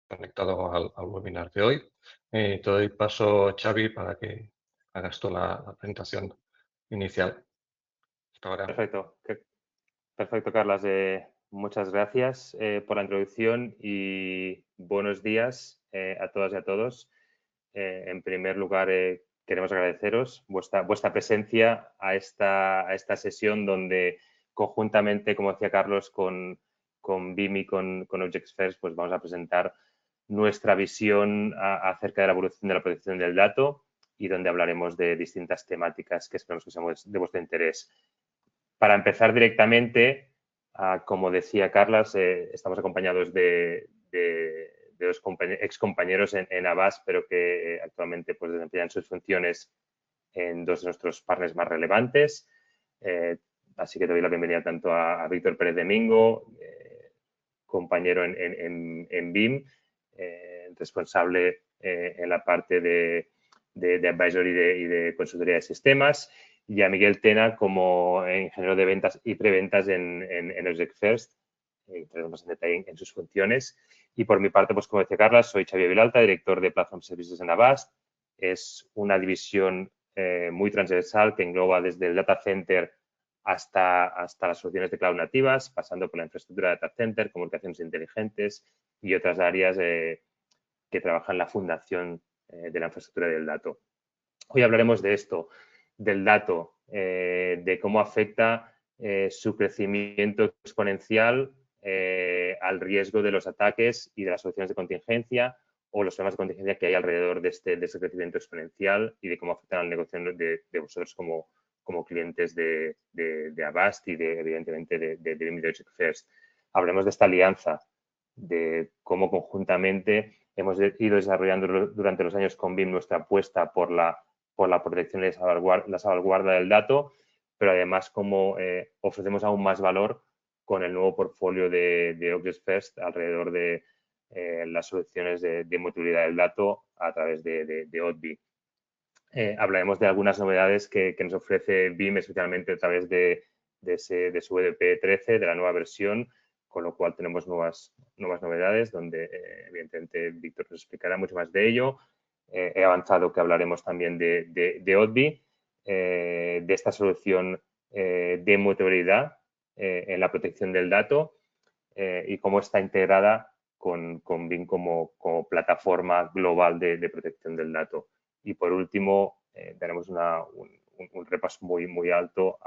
conectado al webinar de hoy. Te doy paso, Xavi, para que hagas tú la presentación inicial. Hasta ahora. Perfecto, perfecto, Carlas. Muchas gracias por la introducción y buenos días a todas y a todos. En primer lugar, queremos agradeceros vuestra presencia a esta sesión donde conjuntamente, como decía Carlos, con BIM y con Objects First, pues vamos a presentar nuestra visión acerca de la evolución de la protección del dato y donde hablaremos de distintas temáticas que esperamos que sean de vuestro interés. Para empezar directamente, como decía Carlas, estamos acompañados de dos excompañeros en Avast, pero que actualmente pues, desempeñan sus funciones en dos de nuestros partners más relevantes. Así que te doy la bienvenida tanto a Víctor Pérez Domingo, compañero en BIM, responsable en la parte de advisory y de consultoría de sistemas, y a Miguel Tena como ingeniero de ventas y preventas en Objects First, entraremos en detalle en sus funciones. Y por mi parte, pues como decía Carla, soy Xavier Vilalta, director de Platform Services en Avast. Es una división muy transversal que engloba desde el data center hasta las soluciones de cloud nativas, pasando por la infraestructura de data center, comunicaciones inteligentes y otras áreas que trabajan en la fundación de la infraestructura del dato. Hoy hablaremos de esto, del dato, de cómo afecta su crecimiento exponencial al riesgo de los ataques y de las soluciones de contingencia o los problemas de contingencia que hay alrededor de este crecimiento exponencial y de cómo afectan al negocio de vosotros como clientes de Avast y evidentemente de Objects First. Hablaremos de esta alianza, de cómo conjuntamente hemos ido desarrollando durante los años con BIM nuestra apuesta por la protección y la salvaguarda del dato, pero además cómo ofrecemos aún más valor con el nuevo portfolio de Objects First alrededor de las soluciones de inmutabilidad del dato a través de ODBI. Hablaremos de algunas novedades que nos ofrece BIM, especialmente a través de su WP 13, de la nueva versión, con lo cual tenemos nuevas novedades, donde evidentemente Víctor nos explicará mucho más de ello. He avanzado que hablaremos también de ODBI, de esta solución de inmutabilidad en la protección del dato y cómo está integrada con BIM como plataforma global de protección del dato. Y por último, daremos un repaso muy alto,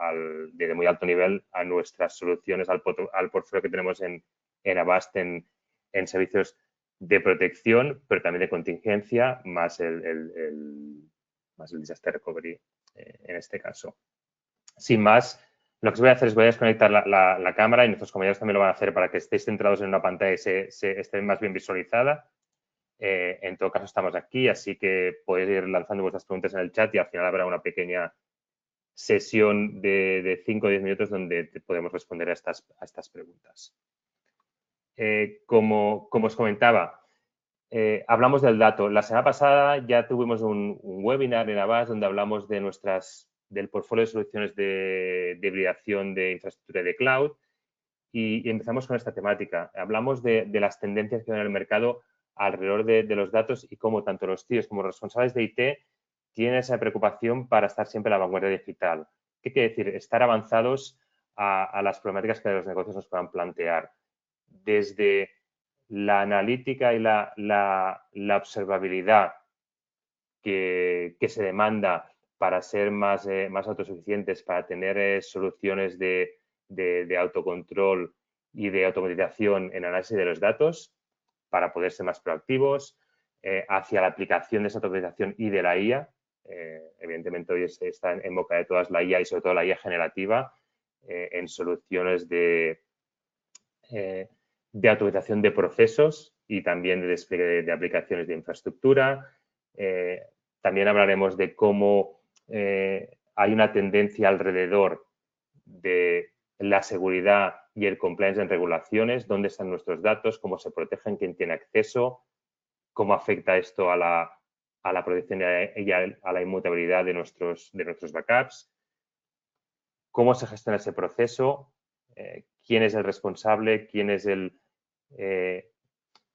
de muy alto nivel a nuestras soluciones, al portfolio que tenemos en Avast en servicios de protección, pero también de contingencia, más el disaster recovery en este caso. Sin más, lo que os voy a hacer es voy a desconectar la cámara y nuestros compañeros también lo van a hacer para que estéis centrados en una pantalla y esté más bien visualizada. En todo caso, estamos aquí, así que podéis ir lanzando vuestras preguntas en el chat y al final habrá una pequeña sesión de 5 o 10 minutos donde podemos responder a estas preguntas. Como os comentaba, hablamos del dato. La semana pasada ya tuvimos un webinar en Avast donde hablamos del portfolio de soluciones de hibridación de infraestructura de cloud y empezamos con esta temática. Hablamos de las tendencias que hay en el mercado alrededor de los datos y cómo tanto los CIOs como los responsables de IT tienen esa preocupación para estar siempre a la vanguardia digital. ¿Qué quiere decir? Estar avanzados a las problemáticas que los negocios nos puedan plantear. Desde la analítica y la observabilidad que se demanda para ser más autosuficientes, para tener soluciones de autocontrol y de automatización en análisis de los datos, para poder ser más proactivos, hacia la aplicación de esa automatización y de la IA. Evidentemente hoy está en boca de todas la IA y sobre todo la IA generativa en soluciones de automatización de procesos y también de despliegue de aplicaciones de infraestructura. También hablaremos de cómo hay una tendencia alrededor de la seguridad y el compliance en regulaciones, dónde están nuestros datos, cómo se protegen, quién tiene acceso, cómo afecta esto a la protección y a la inmutabilidad de nuestros backups, cómo se gestiona ese proceso, quién es el responsable, quién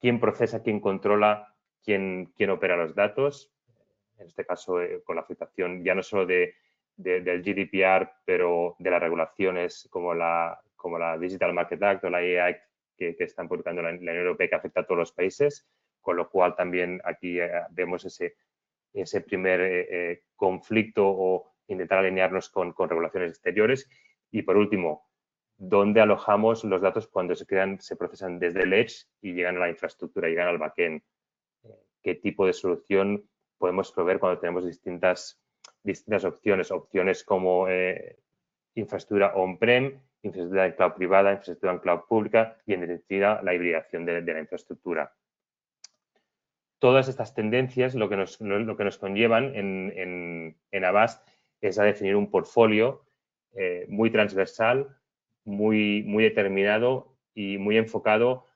quién procesa, quién controla, quién opera los datos. En este caso, con la afectación ya no solo del GDPR, pero de las regulaciones como la Digital Market Act o la AI que están publicando la Unión Europea, que afecta a todos los países, con lo cual también aquí vemos ese primer conflicto o intentar alinearnos con regulaciones exteriores. Y por último, ¿dónde alojamos los datos cuando se procesan desde el edge y llegan a la infraestructura, llegan al backend? ¿Qué tipo de solución podemos proveer cuando tenemos distintas opciones? Opciones como infraestructura on-prem, infraestructura en cloud privada, infraestructura en cloud pública y, en definitiva, la hibridación de la infraestructura. Todas estas tendencias lo que nos conllevan en Avast es a definir un portfolio muy transversal, muy determinado y muy enfocado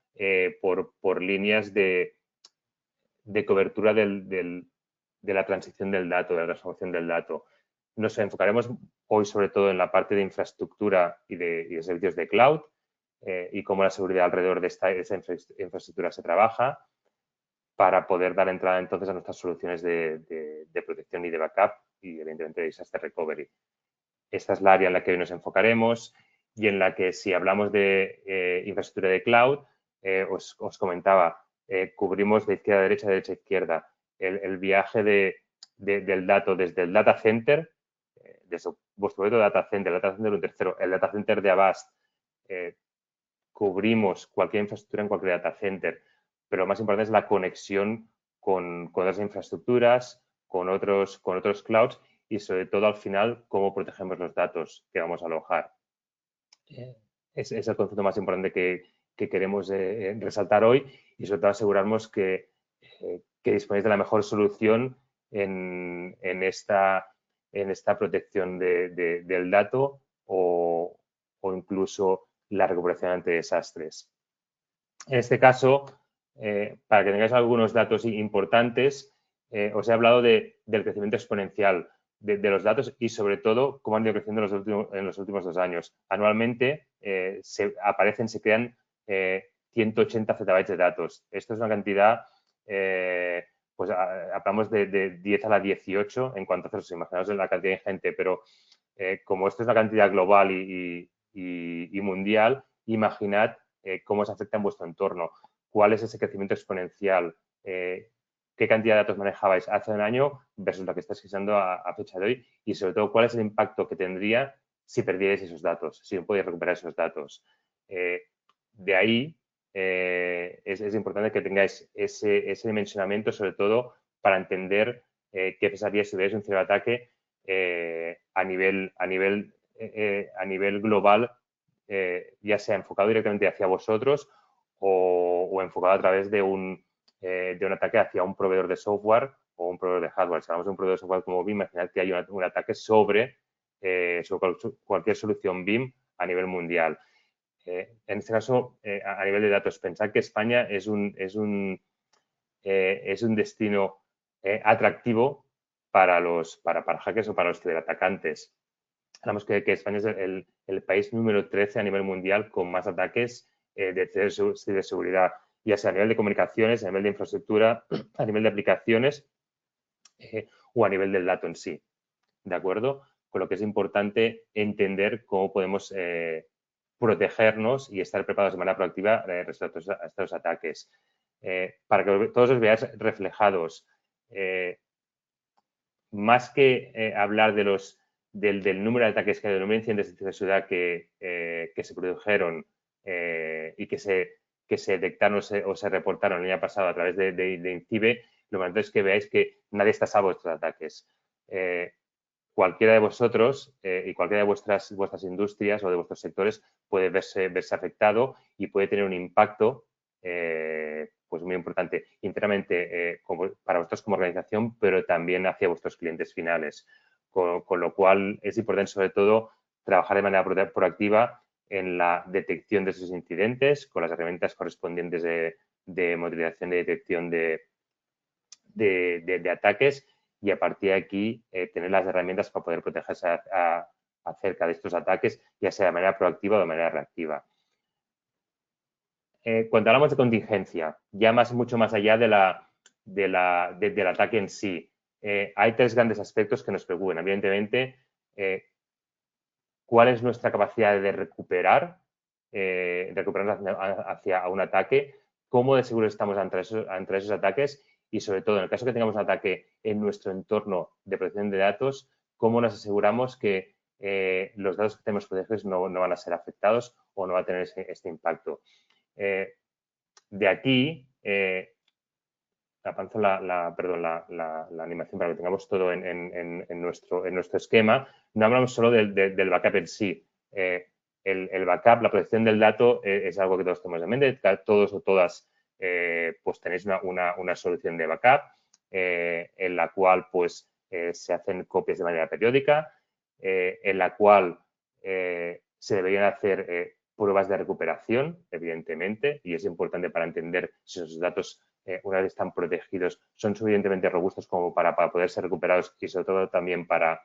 por líneas de cobertura de la transición del dato, de la transformación del dato. Nos enfocaremos hoy sobre todo en la parte de infraestructura y de servicios de cloud y cómo la seguridad alrededor de esa infraestructura se trabaja para poder dar entrada entonces a nuestras soluciones de protección y de backup y evidentemente de disaster recovery. Esta es la área en la que hoy nos enfocaremos y en la que, si hablamos de infraestructura de cloud, os comentaba, cubrimos de izquierda a derecha, de derecha a izquierda, el viaje del dato desde el data center, desde vuestro data center, un tercero, el data center de Avast. Cubrimos cualquier infraestructura en cualquier data center, pero lo más importante es la conexión con otras infraestructuras, con otros clouds y, sobre todo, al final, cómo protegemos los datos que vamos a alojar. Es el concepto más importante que queremos resaltar hoy y, sobre todo, asegurarnos que disponéis de la mejor solución en esta protección del dato o incluso la recuperación ante desastres. En este caso, para que tengáis algunos datos importantes, os he hablado del crecimiento exponencial de los datos y, sobre todo, cómo han ido creciendo en los últimos 2 años. Anualmente se crean 180 zettabytes de datos. Esto es una cantidad, pues hablamos de 10 a la 18 en cuanto a ceros. Imaginaos la cantidad ingente, pero como esto es una cantidad global y mundial, imaginad cómo se afecta en vuestro entorno, cuál es ese crecimiento exponencial, qué cantidad de datos manejabais hace un año versus lo que estáis usando a fecha de hoy y, sobre todo, cuál es el impacto que tendría si perdierais esos datos, si no podéis recuperar esos datos. De ahí es importante que tengáis ese dimensionamiento, sobre todo para entender qué pasaría si hubierais un ciberataque a nivel global, ya sea enfocado directamente hacia vosotros o enfocado a través de un ataque hacia un proveedor de software o un proveedor de hardware. Si hablamos de un proveedor de software como BIM, imaginad que hay un ataque sobre cualquier solución BIM a nivel mundial. En este caso, a nivel de datos, pensad que España es un destino atractivo para hackers o para los ciberatacantes. Hablamos que España es el país número 13 a nivel mundial con más ataques de ciberseguridad, ya sea a nivel de comunicaciones, a nivel de infraestructura, a nivel de aplicaciones o a nivel del dato en sí. ¿De acuerdo? Con lo que es importante entender cómo podemos protegernos y estar preparados de manera proactiva respecto a estos ataques. Para que todos os veáis reflejados, más que hablar del número de ataques que hay, del número de incidentes de ciberseguridad que se produjeron y que se detectaron o se reportaron el año pasado a través de INCIBE, lo más importante es que veáis que nadie está a salvo de estos ataques. Cualquiera de vosotros y cualquiera de vuestras industrias o de vuestros sectores puede verse afectado y puede tener un impacto pues muy importante internamente para vosotros como organización, pero también hacia vuestros clientes finales. Con lo cual es importante, sobre todo, trabajar de manera proactiva en la detección de esos incidentes con las herramientas correspondientes de monitorización y detección de ataques y, a partir de aquí, tener las herramientas para poder protegerse acerca de estos ataques, ya sea de manera proactiva o de manera reactiva. cuando hablamos de contingencia, ya mucho más allá del ataque en sí, hay tres grandes aspectos que nos preocupan. Evidentemente, cuál es nuestra capacidad de recuperarnos hacia un ataque, cómo de seguros estamos ante esos ataques y, sobre todo, en el caso que tengamos un ataque en nuestro entorno de protección de datos, cómo nos aseguramos que los datos que tenemos protegidos no van a ser afectados o no va a tener este impacto. De aquí, avanzo la animación para que tengamos todo en nuestro esquema. No hablamos solo del backup en sí. El backup, la protección del dato es algo que todos tenemos en mente. Todos o todas pues tenéis una solución de backup en la cual pues se hacen copias de manera periódica, en la cual se deberían hacer pruebas de recuperación, evidentemente, y es importante para entender si esos datos, una vez están protegidos, son suficientemente robustos como para poder ser recuperados y, sobre todo, también para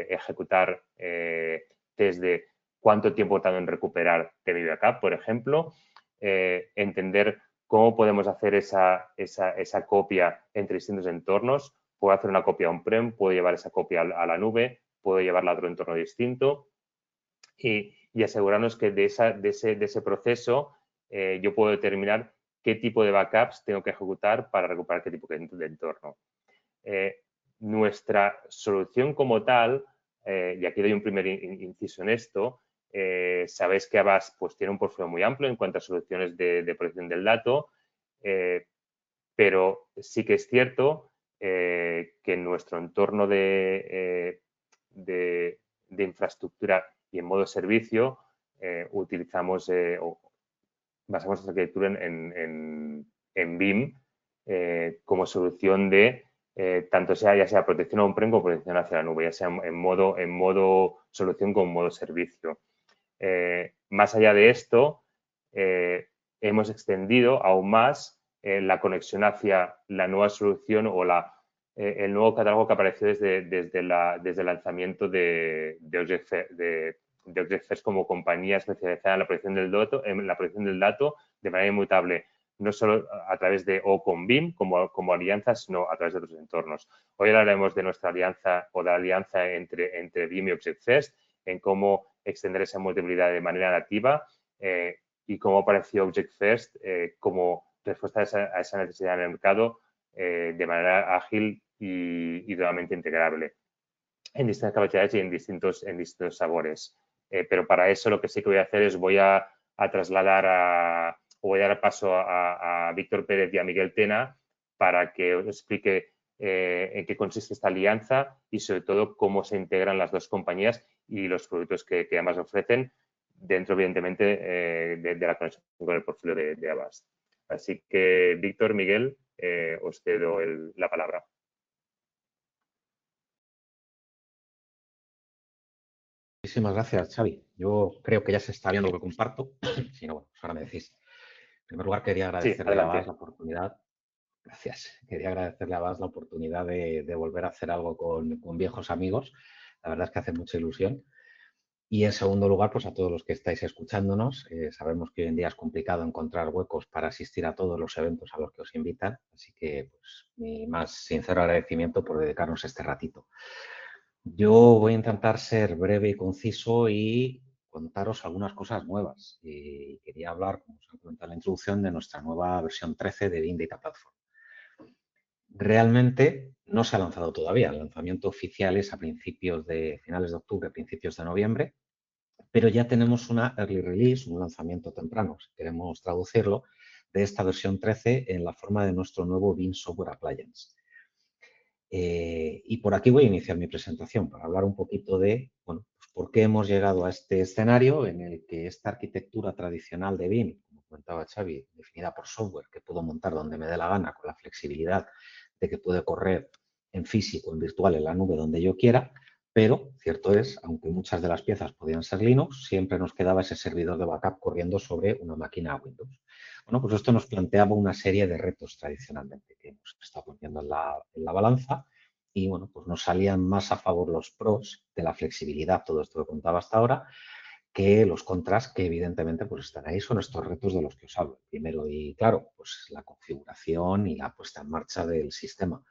ejecutar test de cuánto tiempo tardo en recuperar de mi backup, por ejemplo. Entender cómo podemos hacer esa copia entre distintos entornos. Puedo hacer una copia on-prem, puedo llevar esa copia a la nube, puedo llevarla a otro entorno distinto y asegurarnos que de ese proceso yo puedo determinar qué tipo de backups tengo que ejecutar para recuperar qué tipo de entorno. Nuestra solución como tal, y aquí doy un primer inciso en esto, sabéis que Avast pues, tiene un portfolio muy amplio en cuanto a soluciones de protección del dato, pero sí que es cierto que en nuestro entorno de infraestructura y en modo servicio utilizamos o basamos nuestra arquitectura en BIM como solución de tanto ya sea protección on-prem como protección hacia la nube, ya sea en modo solución como en modo servicio. Más allá de esto, hemos extendido aún más la conexión hacia la nueva solución o el nuevo catálogo que apareció desde el lanzamiento de ObjectFirst como compañía especializada en la protección del dato de manera inmutable, no solo a través de o con BIM como alianza, sino a través de otros entornos. Hoy hablaremos de nuestra alianza o de la alianza entre BIM y ObjectFirst, en cómo extender esa mutabilidad de manera nativa y cómo apareció ObjectFirst como respuesta a esa necesidad en el mercado de manera ágil y totalmente integrable en distintas capacidades y en distintos sabores. Pero para eso lo que sí que voy a hacer es voy a trasladar o voy a dar paso a Víctor Pérez y a Miguel Tena para que os explique en qué consiste esta alianza y sobre todo cómo se integran las dos compañías y los productos que ambas ofrecen dentro, evidentemente, de la conexión con el portfolio de Avast. Así que, Víctor, Miguel, os cedo la palabra. Muchísimas gracias, Xavi. Yo creo que ya se está viendo lo que comparto. Si no, bueno, pues ahora me decís. En primer lugar, quería agradecerle a Avast la oportunidad. Gracias. Quería agradecerle a Avast la oportunidad de volver a hacer algo con viejos amigos. La verdad es que hace mucha ilusión. Y en segundo lugar, pues a todos los que estáis escuchándonos. Sabemos que hoy en día es complicado encontrar huecos para asistir a todos los eventos a los que os invitan. Así que, pues, mi más sincero agradecimiento por dedicarnos este ratito. Yo voy a intentar ser breve y conciso y contaros algunas cosas nuevas. Y quería hablar, como os he comentado en la introducción, de nuestra nueva versión 13 de BIM Data Platform. Realmente no se ha lanzado todavía. El lanzamiento oficial es a finales de octubre, principios de noviembre, pero ya tenemos una early release, un lanzamiento temprano, si queremos traducirlo, de esta versión 13 en la forma de nuestro nuevo BIM Software Appliance. Y por aquí voy a iniciar mi presentación para hablar un poquito de, bueno, pues por qué hemos llegado a este escenario en el que esta arquitectura tradicional de BIM, como comentaba Xavi, definida por software que puedo montar donde me dé la gana con la flexibilidad de que puede correr en físico, en virtual, en la nube, donde yo quiera, pero cierto es, aunque muchas de las piezas podían ser Linux, siempre nos quedaba ese servidor de backup corriendo sobre una máquina Windows. Bueno, pues esto nos planteaba una serie de retos tradicionalmente que hemos estado poniendo en la balanza y, bueno, pues nos salían más a favor los pros de la flexibilidad, todo esto que contaba hasta ahora, que los contras que evidentemente pues están ahí son estos retos de los que os hablo. Primero y claro, pues la configuración y la puesta en marcha del sistema.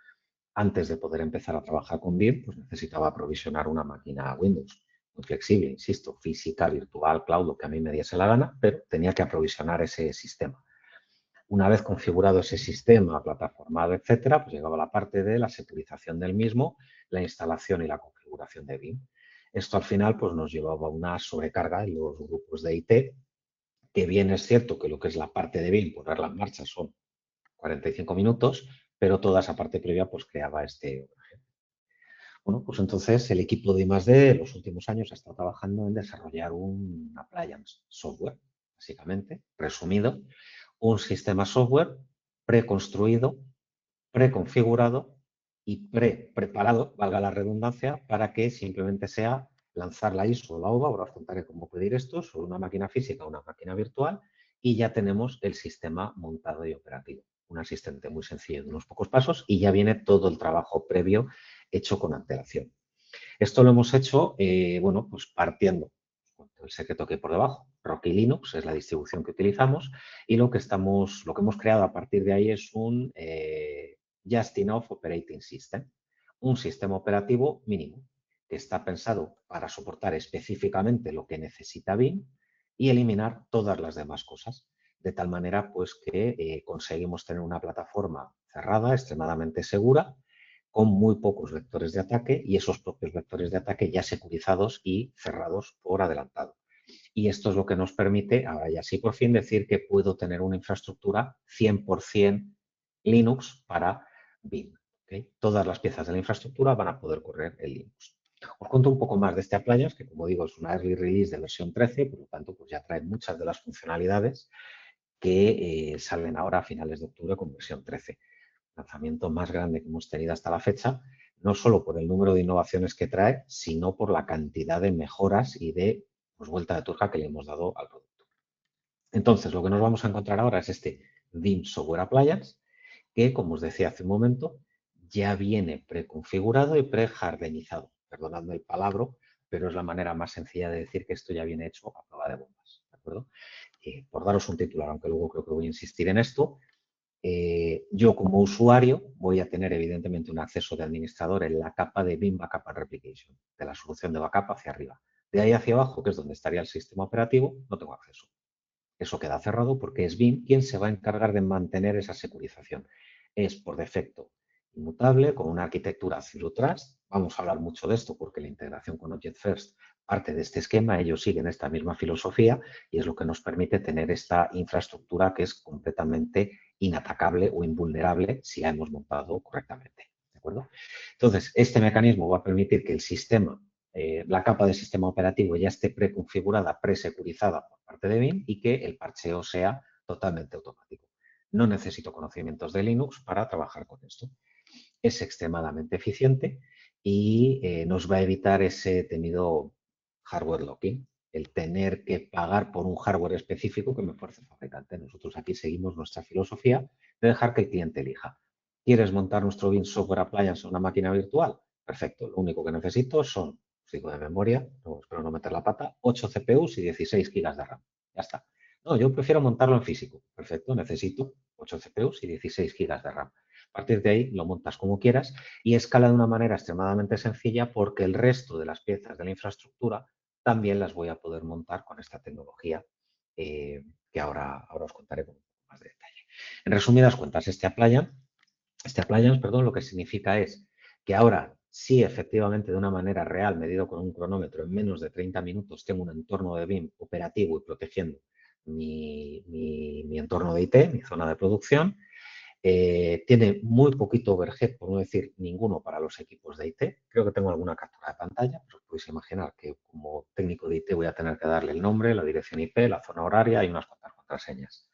Antes de poder empezar a trabajar con BIM, pues necesitaba aprovisionar una máquina Windows, muy flexible, insisto, física, virtual, cloud, lo que a mí me diese la gana, pero tenía que aprovisionar ese sistema. Una vez configurado ese sistema, plataformado, etcétera, pues llegaba la parte de la securización del mismo, la instalación y la configuración de BIM. Esto al final pues nos llevaba a una sobrecarga en los grupos de IT, que bien es cierto que lo que es la parte de BIM, ponerla en marcha son 45 minutos, pero toda esa parte previa pues creaba este. Bueno, pues entonces el equipo de I+D en los últimos años ha estado trabajando en desarrollar un appliance software, básicamente, resumido, un sistema software preconstruido, preconfigurado y preparado, valga la redundancia, para que simplemente sea lanzar la ISO o la OVA, ahora os contaré cómo pedir esto, sobre una máquina física o una máquina virtual, y ya tenemos el sistema montado y operativo. Un asistente muy sencillo de unos pocos pasos y ya viene todo el trabajo previo hecho con antelación. Esto lo hemos hecho, bueno, pues partiendo el secreto que hay por debajo. Rocky Linux es la distribución que utilizamos y lo que hemos creado a partir de ahí es un Just Enough Operating System, un sistema operativo mínimo que está pensado para soportar específicamente lo que necesita BIM y eliminar todas las demás cosas, de tal manera pues que conseguimos tener una plataforma cerrada, extremadamente segura, con muy pocos vectores de ataque y esos propios vectores de ataque ya securizados y cerrados por adelantado. Y esto es lo que nos permite, ahora ya sí por fin, decir que puedo tener una infraestructura 100% Linux para BIM. ¿Okay? Todas las piezas de la infraestructura van a poder correr en Linux. Os cuento un poco más de este appliance, que como digo es una early release de versión 13, por lo tanto pues ya trae muchas de las funcionalidades que salen ahora a finales de octubre con versión 13. Lanzamiento más grande que hemos tenido hasta la fecha, no solo por el número de innovaciones que trae, sino por la cantidad de mejoras y de pues, vuelta de tuerca que le hemos dado al producto. Entonces, lo que nos vamos a encontrar ahora es este BIM Software Appliance, que, como os decía hace un momento, ya viene preconfigurado y pre-hardenizado. Perdonadme el palabra, pero es la manera más sencilla de decir que esto ya viene hecho a prueba de bombas. ¿De acuerdo? Por daros un titular, aunque luego creo que voy a insistir en esto, yo como usuario voy a tener evidentemente un acceso de administrador en la capa de BIM Backup and Replication, de la solución de backup hacia arriba. De ahí hacia abajo, que es donde estaría el sistema operativo, no tengo acceso. Eso queda cerrado porque es BIM quien se va a encargar de mantener esa securización. Es por defecto inmutable, con una arquitectura Zero Trust. Vamos a hablar mucho de esto porque la integración con Object First parte de este esquema. Ellos siguen esta misma filosofía y es lo que nos permite tener esta infraestructura que es completamente inatacable o invulnerable si la hemos montado correctamente. ¿De acuerdo? Entonces, este mecanismo va a permitir que el sistema, la capa de sistema operativo ya esté preconfigurada, presecurizada por parte de BIM y que el parcheo sea totalmente automático. No necesito conocimientos de Linux para trabajar con esto. Es extremadamente eficiente y nos va a evitar ese temido hardware locking, el tener que pagar por un hardware específico que me fuerce el fabricante. Nosotros aquí seguimos nuestra filosofía de dejar que el cliente elija. ¿Quieres montar nuestro BIM Software Appliance en una máquina virtual? Perfecto. Lo único que necesito son, os digo de memoria, no, espero no meter la pata, 8 CPUs y 16 GB de RAM. Ya está. No, yo prefiero montarlo en físico. Perfecto, necesito 8 CPUs y 16 GB de RAM. A partir de ahí lo montas como quieras y escala de una manera extremadamente sencilla porque el resto de las piezas de la infraestructura también las voy a poder montar con esta tecnología que ahora os contaré con un poco más de detalle. En resumidas cuentas, este appliance, lo que significa es que ahora sí, efectivamente, de una manera real, medido con un cronómetro, en menos de 30 minutos tengo un entorno de BIM operativo y protegiendo mi entorno de IT, mi zona de producción. Tiene muy poquito overhead, por no decir ninguno, para los equipos de IT. Creo que tengo alguna captura de pantalla, pero os podéis imaginar que como técnico de IT voy a tener que darle el nombre, la dirección IP, la zona horaria y unas cuantas contraseñas.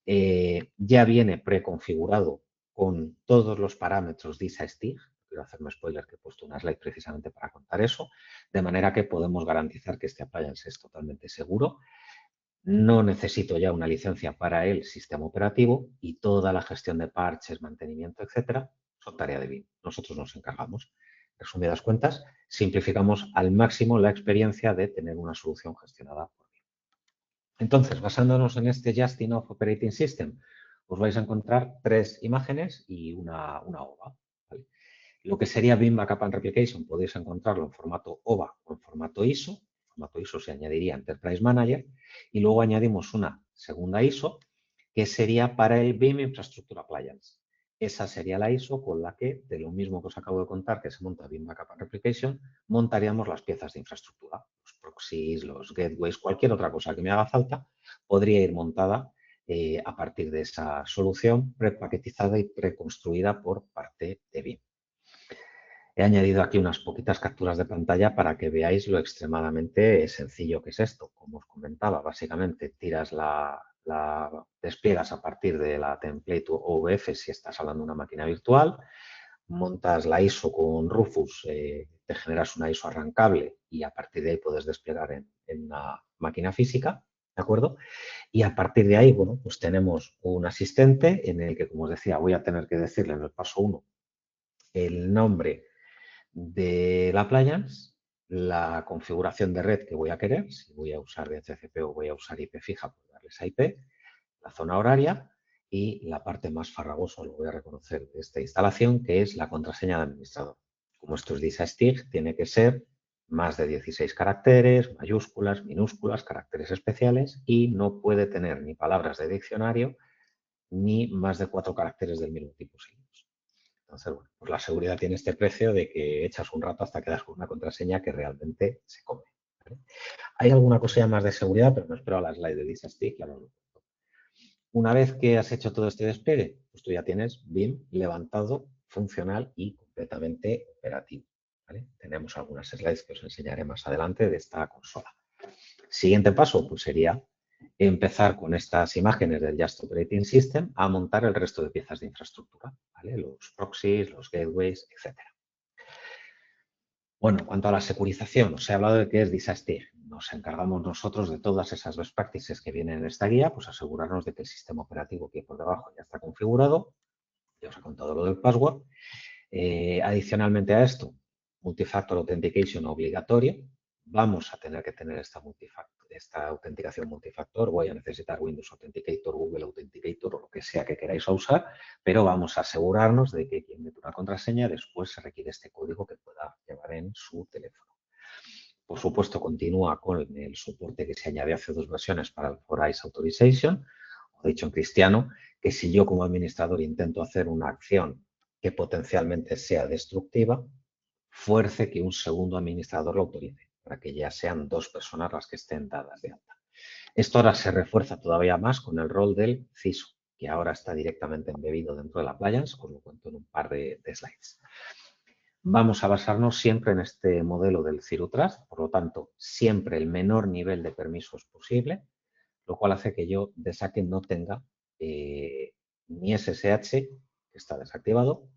Ya viene preconfigurado con todos los parámetros de ISA-STIG. Quiero hacerme spoiler que he puesto una slide precisamente para contar eso, de manera que podemos garantizar que este appliance es totalmente seguro. No necesito ya una licencia para el sistema operativo y toda la gestión de parches, mantenimiento, etcétera, son tarea de BIM. Nosotros nos encargamos. Resumidas cuentas, simplificamos al máximo la experiencia de tener una solución gestionada por BIM. Entonces, basándonos en este Just Enough Operating System, os vais a encontrar 3 imágenes y una OVA. ¿Vale? Lo que sería BIM Backup and Replication podéis encontrarlo en formato OVA o en formato ISO. En formato ISO se añadiría Enterprise Manager y luego añadimos una segunda ISO que sería para el BIM Infrastructure Appliance. Esa sería la ISO con la que, de lo mismo que os acabo de contar, que se monta BIM Backup and Replication, montaríamos las piezas de infraestructura, los proxies, los gateways, cualquier otra cosa que me haga falta, podría ir montada a partir de esa solución prepaquetizada y preconstruida por parte de BIM. He añadido aquí unas poquitas capturas de pantalla para que veáis lo extremadamente sencillo que es esto. Como os comentaba, básicamente tiras la despliegas a partir de la template OVF si estás hablando de una máquina virtual, montas la ISO con Rufus, te generas una ISO arrancable y a partir de ahí puedes desplegar en una máquina física, ¿de acuerdo? Y a partir de ahí, bueno, pues tenemos un asistente en el que, como os decía, voy a tener que decirle en el paso 1 el nombre de la appliance, la configuración de red que voy a querer, si voy a usar DHCP o voy a usar IP fija, pues darles a IP, la zona horaria y la parte más farragosa, lo voy a reconocer, de esta instalación, que es la contraseña de administrador. Como esto es DISA-STIG, tiene que ser más de 16 caracteres, mayúsculas, minúsculas, caracteres especiales y no puede tener ni palabras de diccionario ni más de 4 caracteres del mismo tipo seguidos. Entonces, bueno, pues la seguridad tiene este precio de que echas un rato hasta que das con una contraseña que realmente se come. ¿Vale? Hay alguna cosilla más de seguridad, pero no espero a la slide de DISA-STIG, ya lo. Una vez que has hecho todo este despliegue, pues tú ya tienes BIM levantado, funcional y completamente operativo. ¿Vale? Tenemos algunas slides que os enseñaré más adelante de esta consola. Siguiente paso, pues sería empezar con estas imágenes del Just Operating System a montar el resto de piezas de infraestructura, ¿vale? Los proxies, los gateways, etc. Bueno, en cuanto a la securización, os he hablado de que es DISA-STIG. Nos encargamos nosotros de todas esas best practices que vienen en esta guía, pues asegurarnos de que el sistema operativo que hay por debajo ya está configurado. Ya os he contado lo del password. Adicionalmente a esto, Multifactor Authentication obligatorio. Vamos a tener que tener esta autenticación multifactor. Voy a necesitar Windows Authenticator, Google Authenticator o lo que sea que queráis usar, pero vamos a asegurarnos de que quien mete una contraseña después se requiere este código que pueda llevar en su teléfono. Por supuesto, continúa con el soporte que se añadió hace 2 versiones para el For Eyes Authorization. Os he dicho en cristiano que si yo como administrador intento hacer una acción que potencialmente sea destructiva, fuerce que un segundo administrador lo autorice, para que ya sean 2 personas las que estén dadas de alta. Esto ahora se refuerza todavía más con el rol del CISO, que ahora está directamente embebido dentro de la appliance, os lo cuento en un par de slides. Vamos a basarnos siempre en este modelo del Zero Trust, por lo tanto, siempre el menor nivel de permisos posible, lo cual hace que yo de saque no tenga ni SSH, que está desactivado,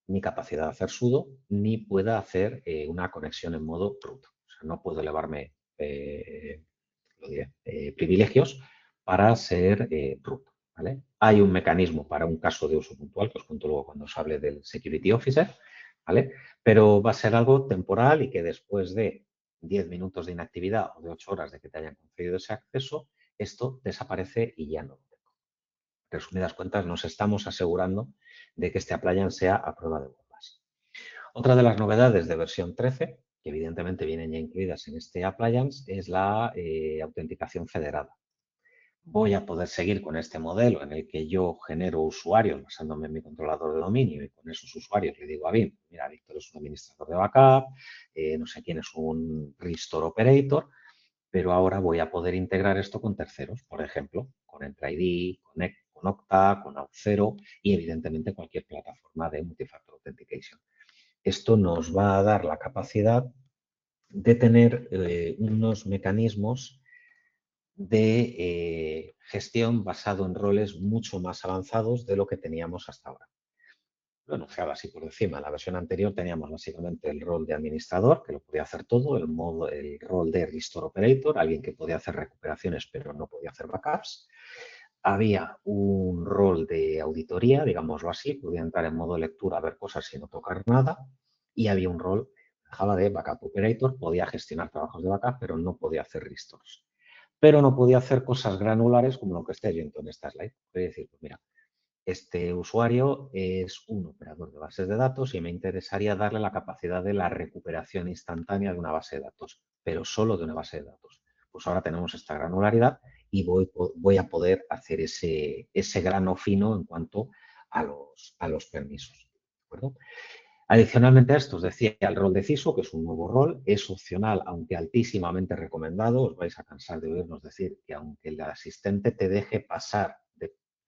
ni capacidad de hacer sudo, ni pueda hacer una conexión en modo root. O sea, no puedo elevarme privilegios para ser root. ¿Vale? Hay un mecanismo para un caso de uso puntual, que os cuento luego cuando os hable del Security Officer, ¿vale? Pero va a ser algo temporal y que después de 10 minutos de inactividad o de 8 horas de que te hayan concedido ese acceso, esto desaparece y ya no lo tengo. Resumidas cuentas, nos estamos asegurando de que este appliance sea a prueba de bombas. Otra de las novedades de versión 13, que evidentemente vienen ya incluidas en este appliance, es la autenticación federada. Voy a poder seguir con este modelo en el que yo genero usuarios basándome en mi controlador de dominio y con esos usuarios le digo a BIM, mira, Víctor es un administrador de backup, no sé quién es un Restore Operator, pero ahora voy a poder integrar esto con terceros, por ejemplo, con EntraID, con Okta, con Auth0 y evidentemente cualquier plataforma de Multifactor Authentication. Esto nos va a dar la capacidad de tener unos mecanismos de gestión basado en roles mucho más avanzados de lo que teníamos hasta ahora. Lo he anunciado así por encima. En la versión anterior teníamos básicamente el rol de administrador, que lo podía hacer todo, el rol de Restore Operator, alguien que podía hacer recuperaciones pero no podía hacer backups. Había un rol de auditoría, digámoslo así, podía entrar en modo lectura a ver cosas y no tocar nada. y había un rol Java de Backup Operator, podía gestionar trabajos de backup, pero no podía hacer restores. Pero no podía hacer cosas granulares como lo que estáis viendo en esta slide. Puede decir, pues mira, este usuario es un operador de bases de datos y me interesaría darle la capacidad de la recuperación instantánea de una base de datos, pero solo de una base de datos. Pues ahora tenemos esta granularidad y voy a poder hacer ese grano fino en cuanto a los permisos. ¿De acuerdo? Adicionalmente a esto, os decía el rol de CISO, que es un nuevo rol, es opcional, aunque altísimamente recomendado. Os vais a cansar de oírnos decir que aunque el asistente te deje pasar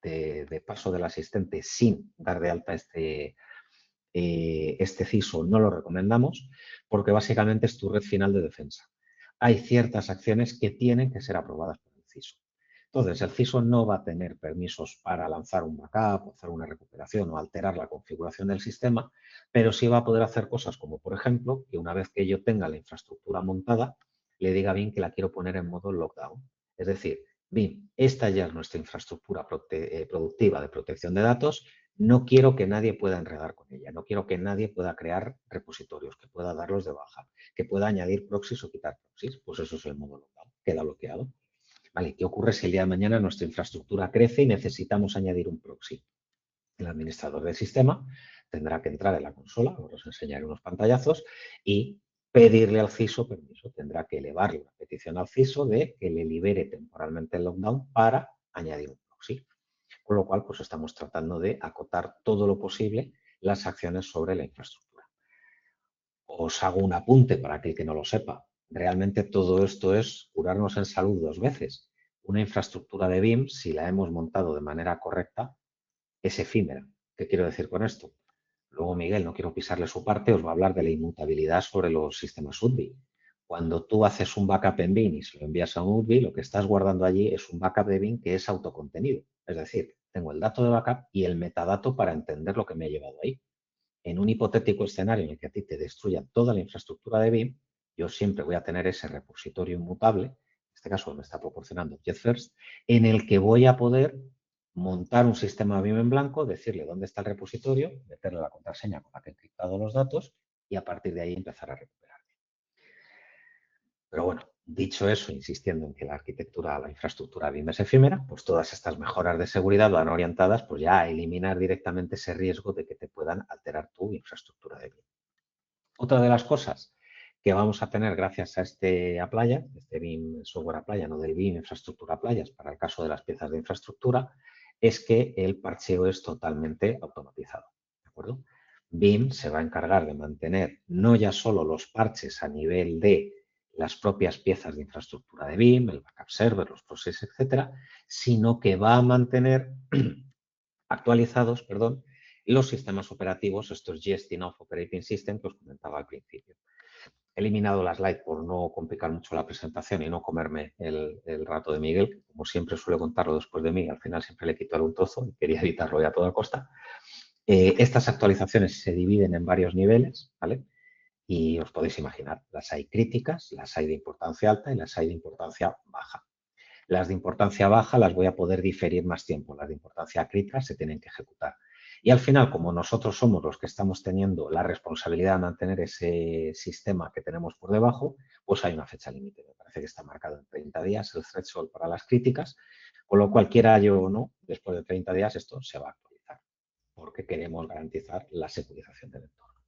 de paso del asistente sin dar de alta este CISO, no lo recomendamos, porque básicamente es tu red final de defensa. Hay ciertas acciones que tienen que ser aprobadas por el CISO. Entonces, el CISO no va a tener permisos para lanzar un backup, hacer una recuperación o alterar la configuración del sistema, pero sí va a poder hacer cosas como, por ejemplo, que una vez que yo tenga la infraestructura montada, le diga a BIM que la quiero poner en modo lockdown. Es decir, BIM, esta ya es nuestra infraestructura productiva de protección de datos, no quiero que nadie pueda enredar con ella, no quiero que nadie pueda crear repositorios, que pueda darlos de baja, que pueda añadir proxies o quitar proxies. Pues eso es el modo lockdown, queda bloqueado. Vale, ¿qué ocurre si el día de mañana nuestra infraestructura crece y necesitamos añadir un proxy? El administrador del sistema tendrá que entrar en la consola, ahora os enseñaré unos pantallazos, y pedirle al CISO permiso. Tendrá que elevar la petición al CISO de que le libere temporalmente el lockdown para añadir un proxy. Con lo cual, pues estamos tratando de acotar todo lo posible las acciones sobre la infraestructura. Os hago un apunte para aquel que no lo sepa. Realmente todo esto es curarnos en salud 2 veces. Una infraestructura de BIM, si la hemos montado de manera correcta, es efímera. ¿Qué quiero decir con esto? Luego Miguel, no quiero pisarle su parte, os va a hablar de la inmutabilidad sobre los sistemas UDBI. Cuando tú haces un backup en BIM y se lo envías a un UDBI, lo que estás guardando allí es un backup de BIM que es autocontenido. Es decir, tengo el dato de backup y el metadato para entender lo que me he llevado ahí. En un hipotético escenario en el que a ti te destruya toda la infraestructura de BIM, yo siempre voy a tener ese repositorio inmutable, en este caso me está proporcionando JetFirst, en el que voy a poder montar un sistema BIM en blanco, decirle dónde está el repositorio, meterle la contraseña con la que he encriptado los datos y a partir de ahí empezar a recuperar. Pero bueno, dicho eso, insistiendo en que la arquitectura, la infraestructura BIM es efímera, pues todas estas mejoras de seguridad van orientadas pues ya a eliminar directamente ese riesgo de que te puedan alterar tu infraestructura de BIM. Otra de las cosas que vamos a tener gracias a este Aplaya, este BIM Software Aplaya, no del BIM Infraestructura Aplayas, para el caso de las piezas de infraestructura, es que el parcheo es totalmente automatizado. ¿De acuerdo? BIM se va a encargar de mantener no ya solo los parches a nivel de las propias piezas de infraestructura de BIM, el backup server, los procesos, etcétera, sino que va a mantener actualizados, los sistemas operativos, estos Gesting of Operating System que os comentaba al principio. He eliminado la slide por no complicar mucho la presentación y no comerme el rato de Miguel, que como siempre suele contarlo después de mí, al final siempre le quito algún trozo y quería evitarlo ya a toda costa. Estas actualizaciones se dividen en varios niveles, ¿vale? Y os podéis imaginar, las hay críticas, las hay de importancia alta y las hay de importancia baja. Las de importancia baja las voy a poder diferir más tiempo, las de importancia crítica se tienen que ejecutar. Y al final, como nosotros somos los que estamos teniendo la responsabilidad de mantener ese sistema que tenemos por debajo, pues hay una fecha límite. Me parece que está marcado en 30 días el threshold para las críticas, con lo cual, quiera yo o no, después de 30 días esto se va a actualizar, porque queremos garantizar la securización del entorno.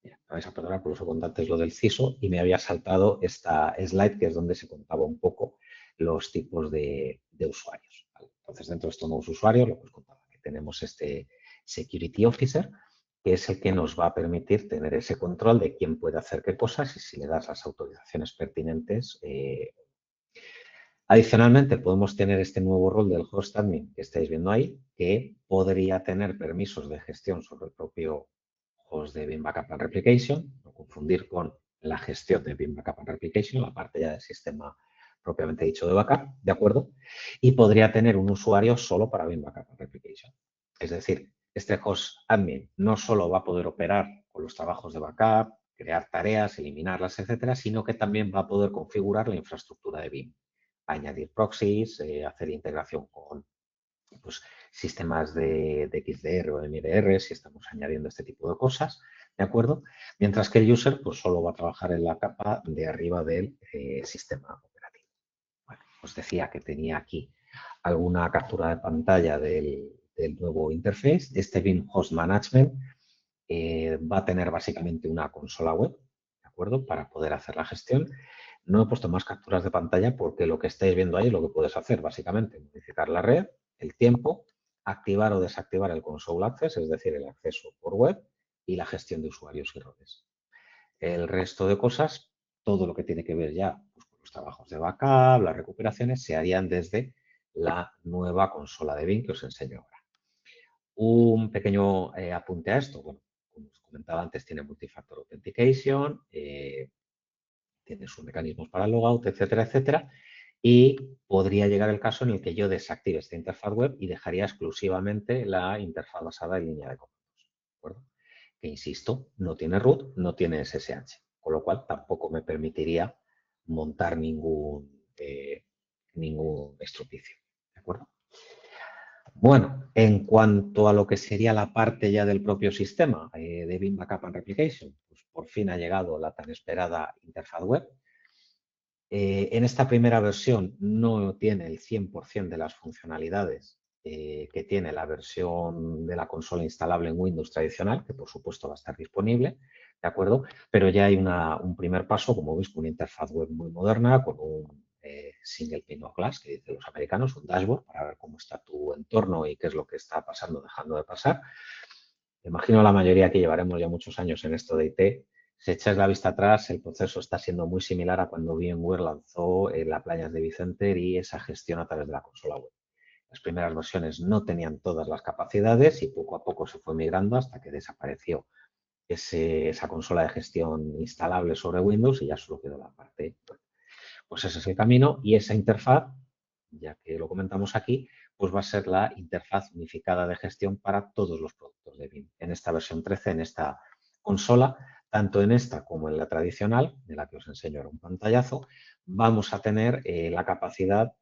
Mira, me vais a perdonar por eso conté antes lo del CISO y me había saltado esta slide que es donde se contaba un poco los tipos de usuarios. ¿Vale? Entonces, dentro de estos nuevos usuarios, lo que os contaba, que tenemos este Security Officer, que es el que nos va a permitir tener ese control de quién puede hacer qué cosas y si le das las autorizaciones pertinentes. Adicionalmente, podemos tener este nuevo rol del host admin que estáis viendo ahí, que podría tener permisos de gestión sobre el propio host de BIM Backup and Replication, no confundir con la gestión de BIM Backup and Replication, la parte ya del sistema propiamente dicho de backup, ¿de acuerdo? Y podría tener un usuario solo para BIM Backup and Replication. Es decir, este host admin no solo va a poder operar con los trabajos de backup, crear tareas, eliminarlas, etcétera, sino que también va a poder configurar la infraestructura de BIM, añadir proxies, hacer integración con pues, sistemas de XDR o MDR, si estamos añadiendo este tipo de cosas, ¿de acuerdo? Mientras que el user pues, solo va a trabajar en la capa de arriba del sistema operativo. Bueno, os decía que tenía aquí alguna captura de pantalla del nuevo interface. Este Veeam Host Management va a tener básicamente una consola web, ¿de acuerdo? Para poder hacer la gestión. No he puesto más capturas de pantalla porque lo que estáis viendo ahí es lo que puedes hacer, básicamente, modificar la red, el tiempo, activar o desactivar el console access, es decir, el acceso por web y la gestión de usuarios y roles. El resto de cosas, todo lo que tiene que ver ya pues, con los trabajos de backup, las recuperaciones, se harían desde la nueva consola de Veeam que os enseño ahora. Un pequeño apunte a esto. Bueno, como os comentaba antes, tiene multifactor authentication, tiene sus mecanismos para logout, etcétera, etcétera. Y podría llegar el caso en el que yo desactive esta interfaz web y dejaría exclusivamente la interfaz basada en línea de comandos. ¿De acuerdo? Que, insisto, no tiene root, no tiene SSH, con lo cual tampoco me permitiría montar ningún estropicio. ¿De acuerdo? Bueno, en cuanto a lo que sería la parte ya del propio sistema de Veeam Backup and Replication, pues por fin ha llegado la tan esperada interfaz web. En esta primera versión no tiene el 100% de las funcionalidades que tiene la versión de la consola instalable en Windows tradicional, que por supuesto va a estar disponible, ¿de acuerdo? Pero ya hay un primer paso, como veis, con una interfaz web muy moderna, con un single pane of glass, que dicen los americanos, un dashboard para ver cómo está tu entorno y qué es lo que está pasando, dejando de pasar. Me imagino la mayoría que llevaremos ya muchos años en esto de IT. Si echas la vista atrás, el proceso está siendo muy similar a cuando VMware lanzó la Playas de vCenter y esa gestión a través de la consola web. Las primeras versiones no tenían todas las capacidades y poco a poco se fue migrando hasta que desapareció esa consola de gestión instalable sobre Windows y ya solo quedó la parte. Pues ese es el camino y esa interfaz, ya que lo comentamos aquí, pues va a ser la interfaz unificada de gestión para todos los productos de Veeam. En esta versión 13, en esta consola, tanto en esta como en la tradicional, de la que os enseño ahora un pantallazo, vamos a tener la capacidad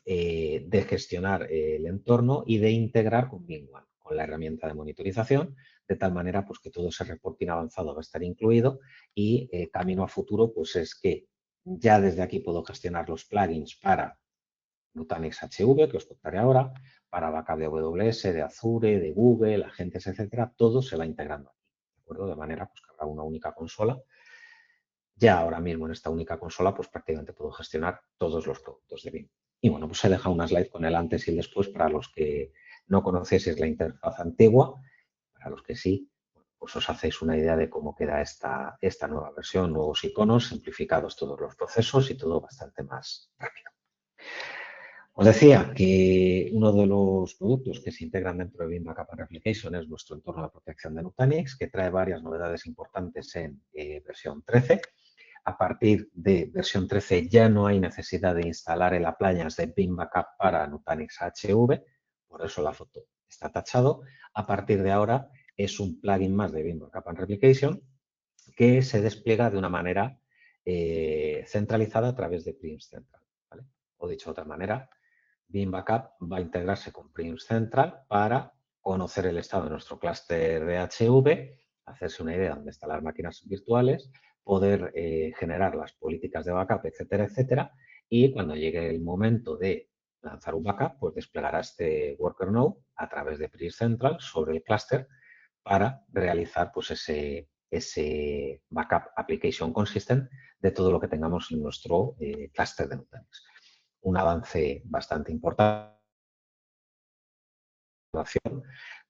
de gestionar el entorno y de integrar con Veeam One, con la herramienta de monitorización, de tal manera pues, que todo ese reporting avanzado va a estar incluido y camino a futuro pues es que ya desde aquí puedo gestionar los plugins para Nutanix HV, que os contaré ahora, para backup de AWS, de Azure, de Google, agentes, etcétera, todo se va integrando aquí, ¿de acuerdo? De manera pues, que habrá una única consola. Ya ahora mismo en esta única consola, pues prácticamente puedo gestionar todos los productos de Veeam. Y bueno, pues he dejado una slide con el antes y el después para los que no conocéis la interfaz antigua. Para los que sí, pues os hacéis una idea de cómo queda esta nueva versión, nuevos iconos, simplificados todos los procesos y todo bastante más rápido. Os decía que uno de los productos que se integran dentro de Veeam Backup and Replication es nuestro entorno de protección de Nutanix, que trae varias novedades importantes en versión 13. A partir de versión 13 ya no hay necesidad de instalar el appliance de Veeam Backup para Nutanix HV, por eso la foto está tachado. A partir de ahora es un plugin más de Veeam Backup and Replication que se despliega de una manera centralizada a través de Preempt Central, ¿vale? O dicho de otra manera, Veeam Backup va a integrarse con Preempt Central para conocer el estado de nuestro clúster de HV, hacerse una idea de dónde están las máquinas virtuales, poder generar las políticas de backup, etcétera, etcétera. Y cuando llegue el momento de lanzar un backup, pues desplegará este worker node a través de Preempt Central sobre el clúster para realizar pues, ese backup application consistent de todo lo que tengamos en nuestro clúster de Nutanix. Un avance bastante importante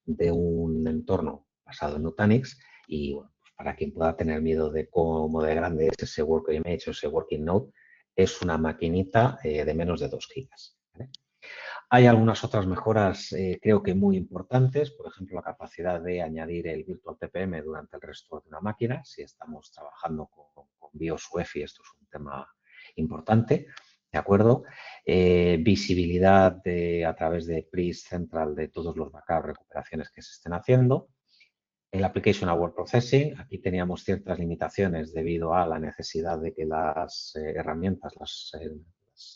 de un entorno basado en Nutanix y bueno, pues para quien pueda tener miedo de cómo de grande es ese working image o ese working node, es una maquinita de menos de 2 gigas. ¿Vale? Hay algunas otras mejoras, creo que muy importantes, por ejemplo, la capacidad de añadir el Virtual TPM durante el resto de una máquina, si estamos trabajando con BIOS UEFI, esto es un tema importante, ¿de acuerdo? Visibilidad a través de Preempt Central de todos los backup recuperaciones que se estén haciendo. El Application Aware Processing, aquí teníamos ciertas limitaciones debido a la necesidad de que las herramientas, las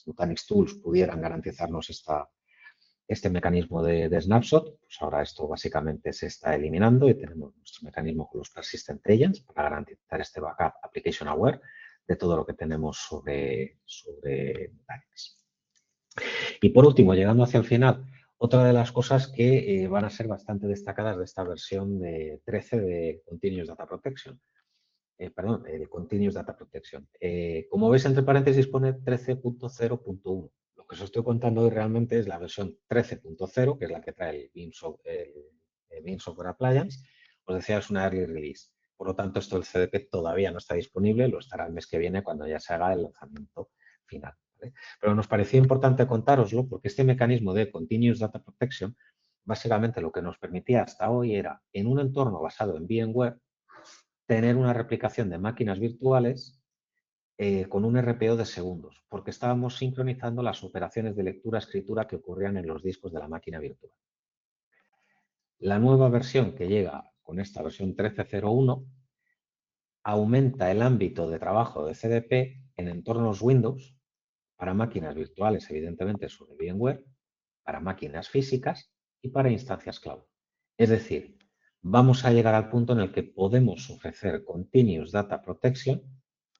Nutanix Tools pudieran garantizarnos esta este mecanismo de snapshot, pues ahora esto básicamente se está eliminando y tenemos nuestro mecanismo con los persistent agents para garantizar este backup application aware de todo lo que tenemos sobre Dynamics. Y por último, llegando hacia el final, otra de las cosas que van a ser bastante destacadas de esta versión de 13 de Continuous Data Protection. De Continuous Data Protection. Como veis, entre paréntesis pone 13.0.1. Lo que os estoy contando hoy realmente es la versión 13.0, que es la que trae el BIM Software Appliance. Os decía, es una early release. Por lo tanto, esto del CDP todavía no está disponible, lo estará el mes que viene cuando ya se haga el lanzamiento final. ¿Vale? Pero nos parecía importante contároslo porque este mecanismo de Continuous Data Protection, básicamente lo que nos permitía hasta hoy era, en un entorno basado en VMware, tener una replicación de máquinas virtuales con un RPO de segundos, porque estábamos sincronizando las operaciones de lectura-escritura que ocurrían en los discos de la máquina virtual. La nueva versión que llega con esta versión 13.01 aumenta el ámbito de trabajo de CDP en entornos Windows para máquinas virtuales, evidentemente sobre VMware, para máquinas físicas y para instancias cloud. Es decir, vamos a llegar al punto en el que podemos ofrecer Continuous Data Protection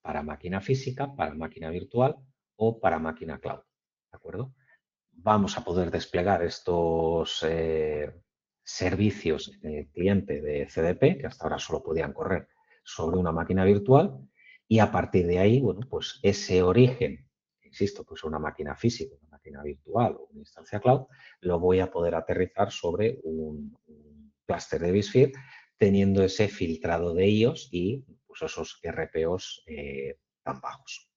para máquina física, para máquina virtual o para máquina cloud. ¿De acuerdo? Vamos a poder desplegar estos servicios cliente de CDP, que hasta ahora solo podían correr sobre una máquina virtual, y a partir de ahí, bueno, pues ese origen, insisto, pues una máquina física, una máquina virtual o una instancia cloud, lo voy a poder aterrizar sobre un clúster de vSphere, teniendo ese filtrado de IOS y pues, esos RPOs tan bajos.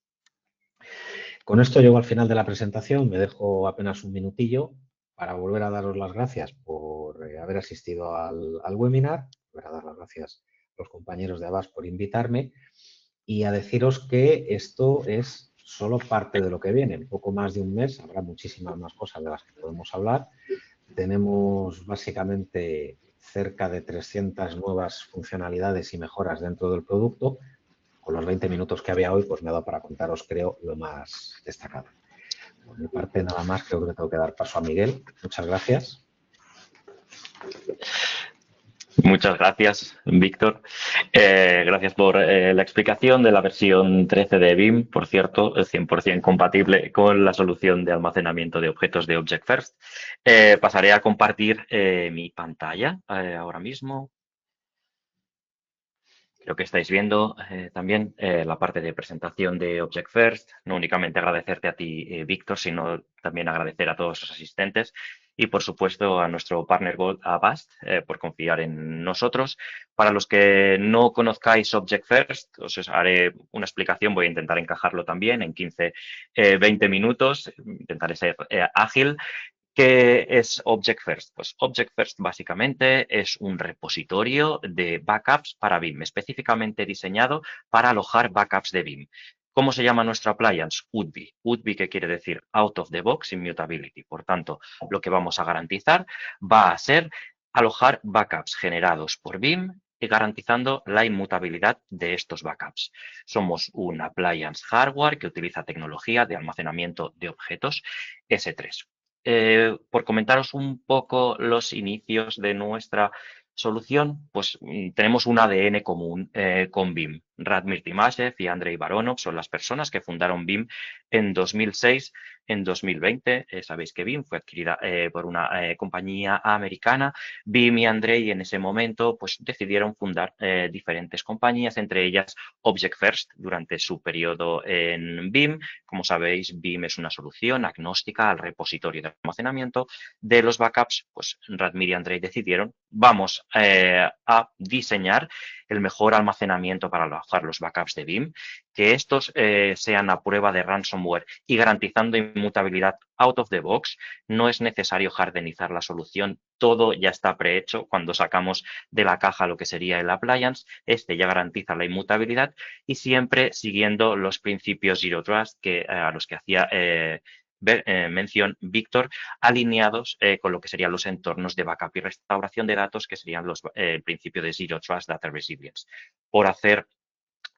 Con esto llego al final de la presentación, me dejo apenas un minutillo para volver a daros las gracias por haber asistido al webinar, volver a dar las gracias a los compañeros de Avast por invitarme y a deciros que esto es solo parte de lo que viene. En poco más de un mes habrá muchísimas más cosas de las que podemos hablar. Tenemos básicamente cerca de 300 nuevas funcionalidades y mejoras dentro del producto. Con los 20 minutos que había hoy, pues me ha dado para contaros, creo, lo más destacado. Por mi parte, nada más, creo que tengo que dar paso a Miguel. Muchas gracias. Muchas gracias, Víctor. Gracias por la explicación de la versión 13 de BIM. Por cierto, es 100% compatible con la solución de almacenamiento de objetos de Object First. Pasaré a compartir mi pantalla ahora mismo. Creo que estáis viendo también la parte de presentación de Object First. No únicamente agradecerte a ti, Víctor, sino también agradecer a todos los asistentes y, por supuesto, a nuestro partner Gold, Avast, por confiar en nosotros. Para los que no conozcáis Object First, os haré una explicación. Voy a intentar encajarlo también en 15-20 minutos. Intentaré ser ágil. ¿Qué es Object First? Pues Object First básicamente es un repositorio de backups para BIM, específicamente diseñado para alojar backups de BIM. ¿Cómo se llama nuestra appliance? UDBI. UDBI, que quiere decir Out of the Box Immutability. Por tanto, lo que vamos a garantizar va a ser alojar backups generados por BIM y garantizando la inmutabilidad de estos backups. Somos un appliance hardware que utiliza tecnología de almacenamiento de objetos S3. Por comentaros un poco los inicios de nuestra solución, pues tenemos un ADN común con BIM. Radmir Timashev y Andrei Baronov son las personas que fundaron BIM en 2006. En 2020, sabéis que BIM fue adquirida por una compañía americana. BIM y Andrei en ese momento pues decidieron fundar diferentes compañías, entre ellas Object First durante su periodo en BIM. Como sabéis, BIM es una solución agnóstica al repositorio de almacenamiento de los backups. Pues Radmir y Andrei decidieron, vamos a diseñar el mejor almacenamiento para alojar los backups de BIM, que estos sean a prueba de ransomware y garantizando inmutabilidad out of the box. No es necesario hardenizar la solución, todo ya está prehecho. Cuando sacamos de la caja lo que sería el appliance, este ya garantiza la inmutabilidad y siempre siguiendo los principios Zero Trust a los que hacía mención Víctor, alineados con lo que serían los entornos de backup y restauración de datos, que serían el principio de Zero Trust Data Resilience. Por hacer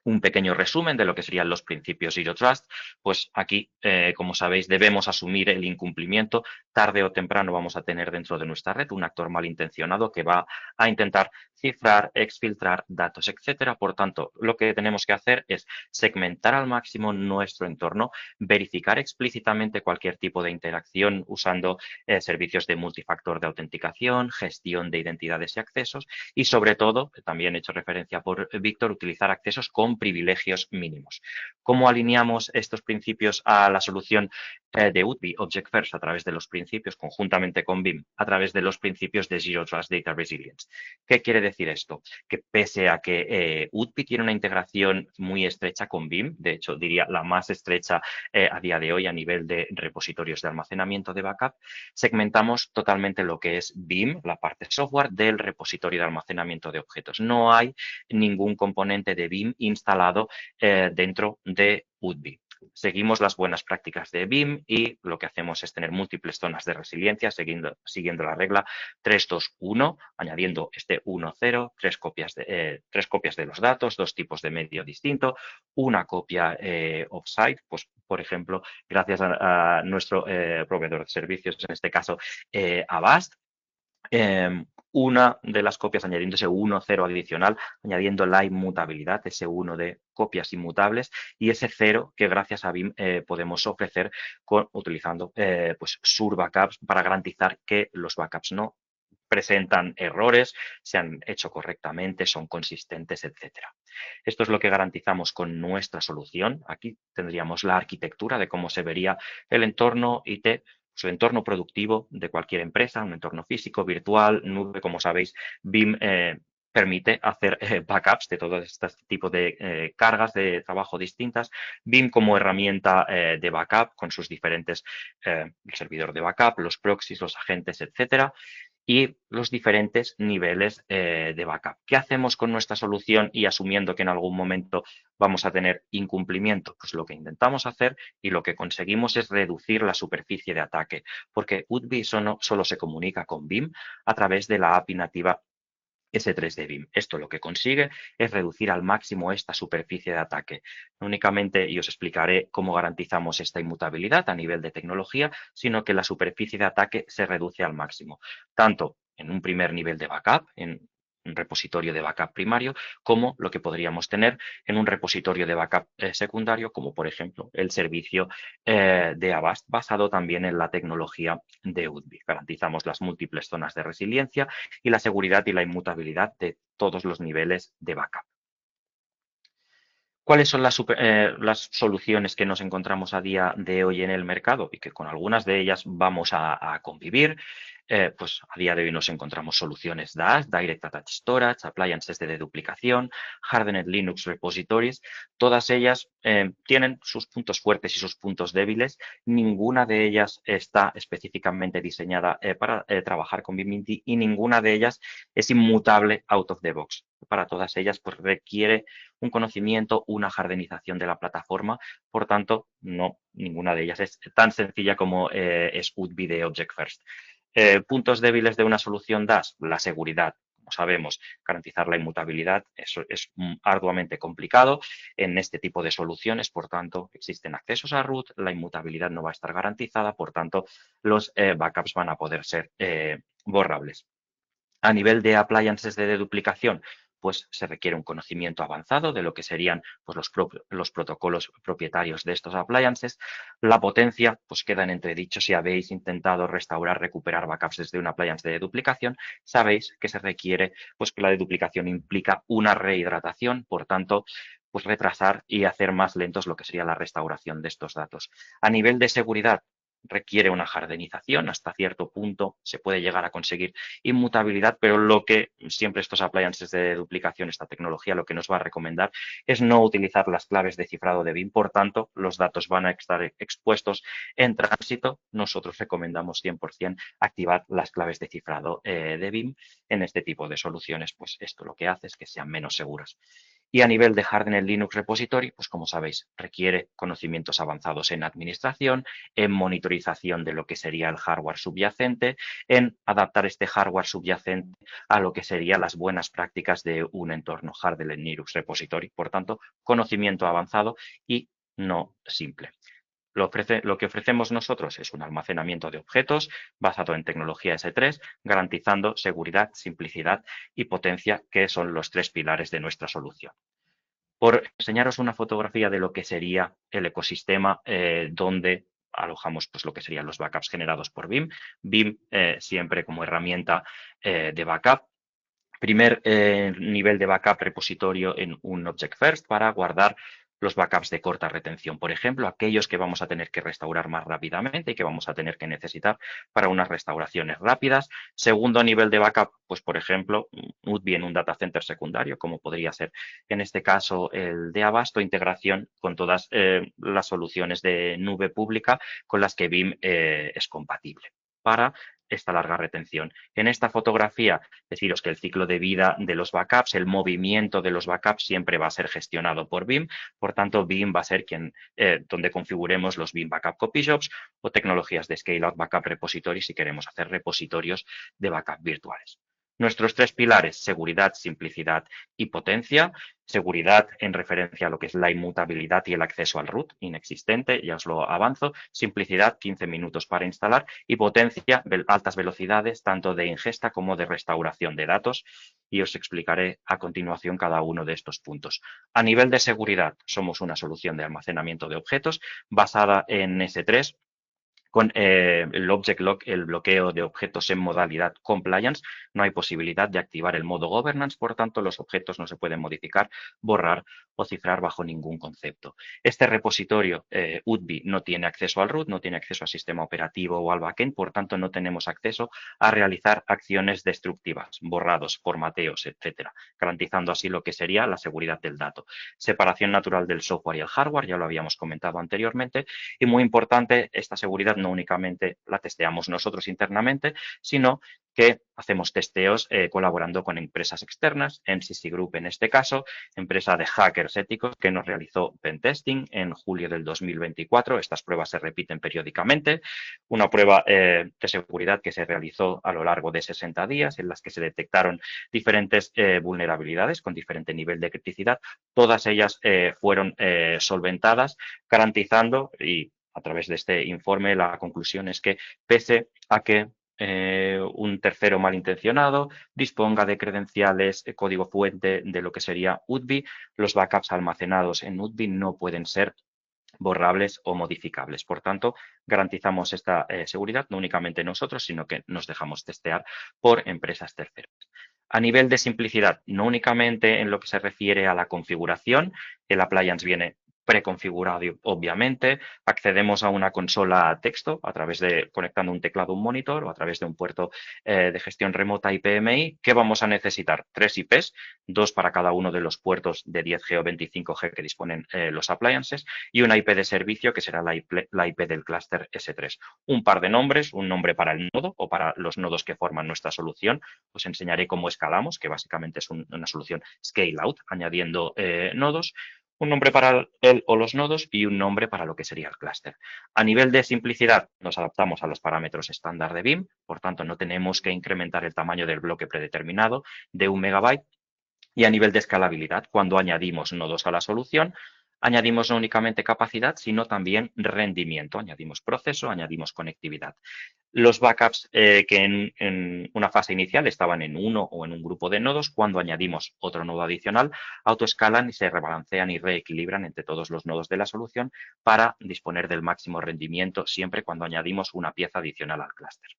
un pequeño resumen de lo que serían los principios Zero Trust. Pues aquí, como sabéis, debemos asumir el incumplimiento. Tarde o temprano vamos a tener dentro de nuestra red un actor malintencionado que va a intentar cifrar, exfiltrar datos, etcétera. Por tanto, lo que tenemos que hacer es segmentar al máximo nuestro entorno, verificar explícitamente cualquier tipo de interacción usando servicios de multifactor de autenticación, gestión de identidades y accesos y, sobre todo, también he hecho referencia por Víctor, utilizar accesos con privilegios mínimos. ¿Cómo alineamos estos principios a la solución de UTBI, Object First, a través de los principios, conjuntamente con BIM, a través de los principios de Zero Trust Data Resilience? ¿Qué quiere decir esto? Que pese a que UTBI tiene una integración muy estrecha con BIM, de hecho diría la más estrecha a día de hoy a nivel de repositorios de almacenamiento de backup, segmentamos totalmente lo que es BIM, la parte software, del repositorio de almacenamiento de objetos. No hay ningún componente de BIM instalado dentro de UTBI. Seguimos las buenas prácticas de BIM y lo que hacemos es tener múltiples zonas de resiliencia siguiendo la regla 3-2-1, añadiendo este 1-0, tres copias de los datos, dos tipos de medio distinto, una copia offsite, pues por ejemplo, gracias a nuestro proveedor de servicios, en este caso Avast, una de las copias añadiendo ese 1-0 adicional, añadiendo la inmutabilidad, ese 1 de copias inmutables y ese 0 que gracias a BIM podemos ofrecer utilizando pues Sure Backups para garantizar que los backups no presentan errores, se han hecho correctamente, son consistentes, etcétera. Esto es lo que garantizamos con nuestra solución. Aquí tendríamos la arquitectura de cómo se vería el entorno IT, su entorno productivo de cualquier empresa, un entorno físico, virtual, nube, como sabéis, BIM permite hacer backups de todo este tipo de cargas de trabajo distintas. BIM como herramienta de backup con sus diferentes, el servidor de backup, los proxies, los agentes, etcétera, y los diferentes niveles de backup. ¿Qué hacemos con nuestra solución y asumiendo que en algún momento vamos a tener incumplimiento? Pues lo que intentamos hacer y lo que conseguimos es reducir la superficie de ataque, porque UTBI solo se comunica con BIM a través de la API nativa S3 de BIM. Esto lo que consigue es reducir al máximo esta superficie de ataque. No únicamente, y os explicaré cómo garantizamos esta inmutabilidad a nivel de tecnología, sino que la superficie de ataque se reduce al máximo, tanto en un primer nivel de backup, en un repositorio de backup primario, como lo que podríamos tener en un repositorio de backup secundario, como por ejemplo el servicio de Avast, basado también en la tecnología de UTBI. Garantizamos las múltiples zonas de resiliencia y la seguridad y la inmutabilidad de todos los niveles de backup. ¿Cuáles son las soluciones que nos encontramos a día de hoy en el mercado y que con algunas de ellas vamos a convivir? Pues a día de hoy nos encontramos soluciones DAS, Direct Attached Storage, appliances de deduplicación, Hardened Linux Repositories. Todas ellas tienen sus puntos fuertes y sus puntos débiles. Ninguna de ellas está específicamente diseñada para trabajar con BIM y ninguna de ellas es inmutable out of the box. Para todas ellas pues requiere un conocimiento, una jardinización de la plataforma. Por tanto, no, ninguna de ellas es tan sencilla como es UTBI de Object First. Puntos débiles de una solución DAS, la seguridad. Como sabemos, garantizar la inmutabilidad eso es arduamente complicado en este tipo de soluciones. Por tanto, existen accesos a root, la inmutabilidad no va a estar garantizada, por tanto, los backups van a poder ser borrables. A nivel de appliances de deduplicación, pues se requiere un conocimiento avanzado de lo que serían pues, los protocolos propietarios de estos appliances. La potencia pues queda en entredicho. Si habéis intentado restaurar, recuperar backups desde un appliance de deduplicación, sabéis que se requiere pues que la deduplicación implica una rehidratación, por tanto, pues retrasar y hacer más lentos lo que sería la restauración de estos datos. A nivel de seguridad, requiere una jardinización, hasta cierto punto se puede llegar a conseguir inmutabilidad, pero lo que siempre estos appliances de duplicación, esta tecnología, lo que nos va a recomendar es no utilizar las claves de cifrado de BIM, por tanto, los datos van a estar expuestos en tránsito. Nosotros recomendamos 100% activar las claves de cifrado de BIM en este tipo de soluciones, pues esto lo que hace es que sean menos seguras. Y a nivel de Hardened Linux Repository, pues como sabéis, requiere conocimientos avanzados en administración, en monitorización de lo que sería el hardware subyacente, en adaptar este hardware subyacente a lo que serían las buenas prácticas de un entorno Hardened Linux Repository. Por tanto, conocimiento avanzado y no simple. Lo que ofrecemos nosotros es un almacenamiento de objetos basado en tecnología S3, garantizando seguridad, simplicidad y potencia, que son los 3 pilares de nuestra solución. Por enseñaros una fotografía de lo que sería el ecosistema donde alojamos pues, lo que serían los backups generados por Veeam. Veeam siempre como herramienta de backup. Primer nivel de backup repositorio en un Object First para guardar los backups de corta retención, por ejemplo, aquellos que vamos a tener que restaurar más rápidamente y que vamos a tener que necesitar para unas restauraciones rápidas. Segundo nivel de backup, pues por ejemplo, UDBI en un data center secundario, como podría ser en este caso el de Abasto, integración con todas las soluciones de nube pública con las que Veeam es compatible para esta larga retención. En esta fotografía, deciros que el ciclo de vida de los backups, el movimiento de los backups siempre va a ser gestionado por Veeam. Por tanto, Veeam va a ser donde configuremos los Veeam Backup Copy Jobs o tecnologías de Scale-out Backup Repository si queremos hacer repositorios de backup virtuales. Nuestros 3 pilares, seguridad, simplicidad y potencia. Seguridad en referencia a lo que es la inmutabilidad y el acceso al root, inexistente, ya os lo avanzo. Simplicidad, 15 minutos para instalar. Y potencia, altas velocidades, tanto de ingesta como de restauración de datos. Y os explicaré a continuación cada uno de estos puntos. A nivel de seguridad, somos una solución de almacenamiento de objetos basada en S3, con el Object Lock, el bloqueo de objetos en modalidad Compliance, no hay posibilidad de activar el modo Governance, por tanto, los objetos no se pueden modificar, borrar o cifrar bajo ningún concepto. Este repositorio UDBI no tiene acceso al root, no tiene acceso al sistema operativo o al backend, por tanto, no tenemos acceso a realizar acciones destructivas, borrados, formateos, etcétera, garantizando así lo que sería la seguridad del dato. Separación natural del software y el hardware, ya lo habíamos comentado anteriormente, y muy importante, esta seguridad no únicamente la testeamos nosotros internamente, sino que hacemos testeos colaborando con empresas externas, MCC Group en este caso, empresa de hackers éticos que nos realizó pentesting en julio del 2024. Estas pruebas se repiten periódicamente. Una prueba de seguridad que se realizó a lo largo de 60 días en las que se detectaron diferentes vulnerabilidades con diferente nivel de criticidad. Todas ellas fueron solventadas, garantizando, y a través de este informe la conclusión es que pese a que un tercero malintencionado disponga de credenciales, código fuente de lo que sería UDBI, los backups almacenados en UDBI no pueden ser borrables o modificables. Por tanto, garantizamos esta seguridad no únicamente nosotros, sino que nos dejamos testear por empresas terceras. A nivel de simplicidad, no únicamente en lo que se refiere a la configuración, el appliance viene preconfigurado, obviamente, accedemos a una consola a texto a través de conectando un teclado a un monitor o a través de un puerto de gestión remota IPMI. ¿Qué vamos a necesitar? 3 IPs, 2 para cada uno de los puertos de 10G o 25G que disponen los appliances y una IP de servicio que será la IP del clúster S3. Un par de nombres, un nombre para el nodo o para los nodos que forman nuestra solución. Os enseñaré cómo escalamos, que básicamente es una solución scale out, añadiendo nodos. Un nombre para él o los nodos y un nombre para lo que sería el clúster. A nivel de simplicidad, nos adaptamos a los parámetros estándar de Veeam, por tanto, no tenemos que incrementar el tamaño del bloque predeterminado de 1 megabyte. Y a nivel de escalabilidad, cuando añadimos nodos a la solución, añadimos no únicamente capacidad, sino también rendimiento. Añadimos proceso, añadimos conectividad. Los backups que en una fase inicial estaban en uno o en un grupo de nodos, cuando añadimos otro nodo adicional, autoescalan y se rebalancean y reequilibran entre todos los nodos de la solución para disponer del máximo rendimiento siempre cuando añadimos una pieza adicional al clúster.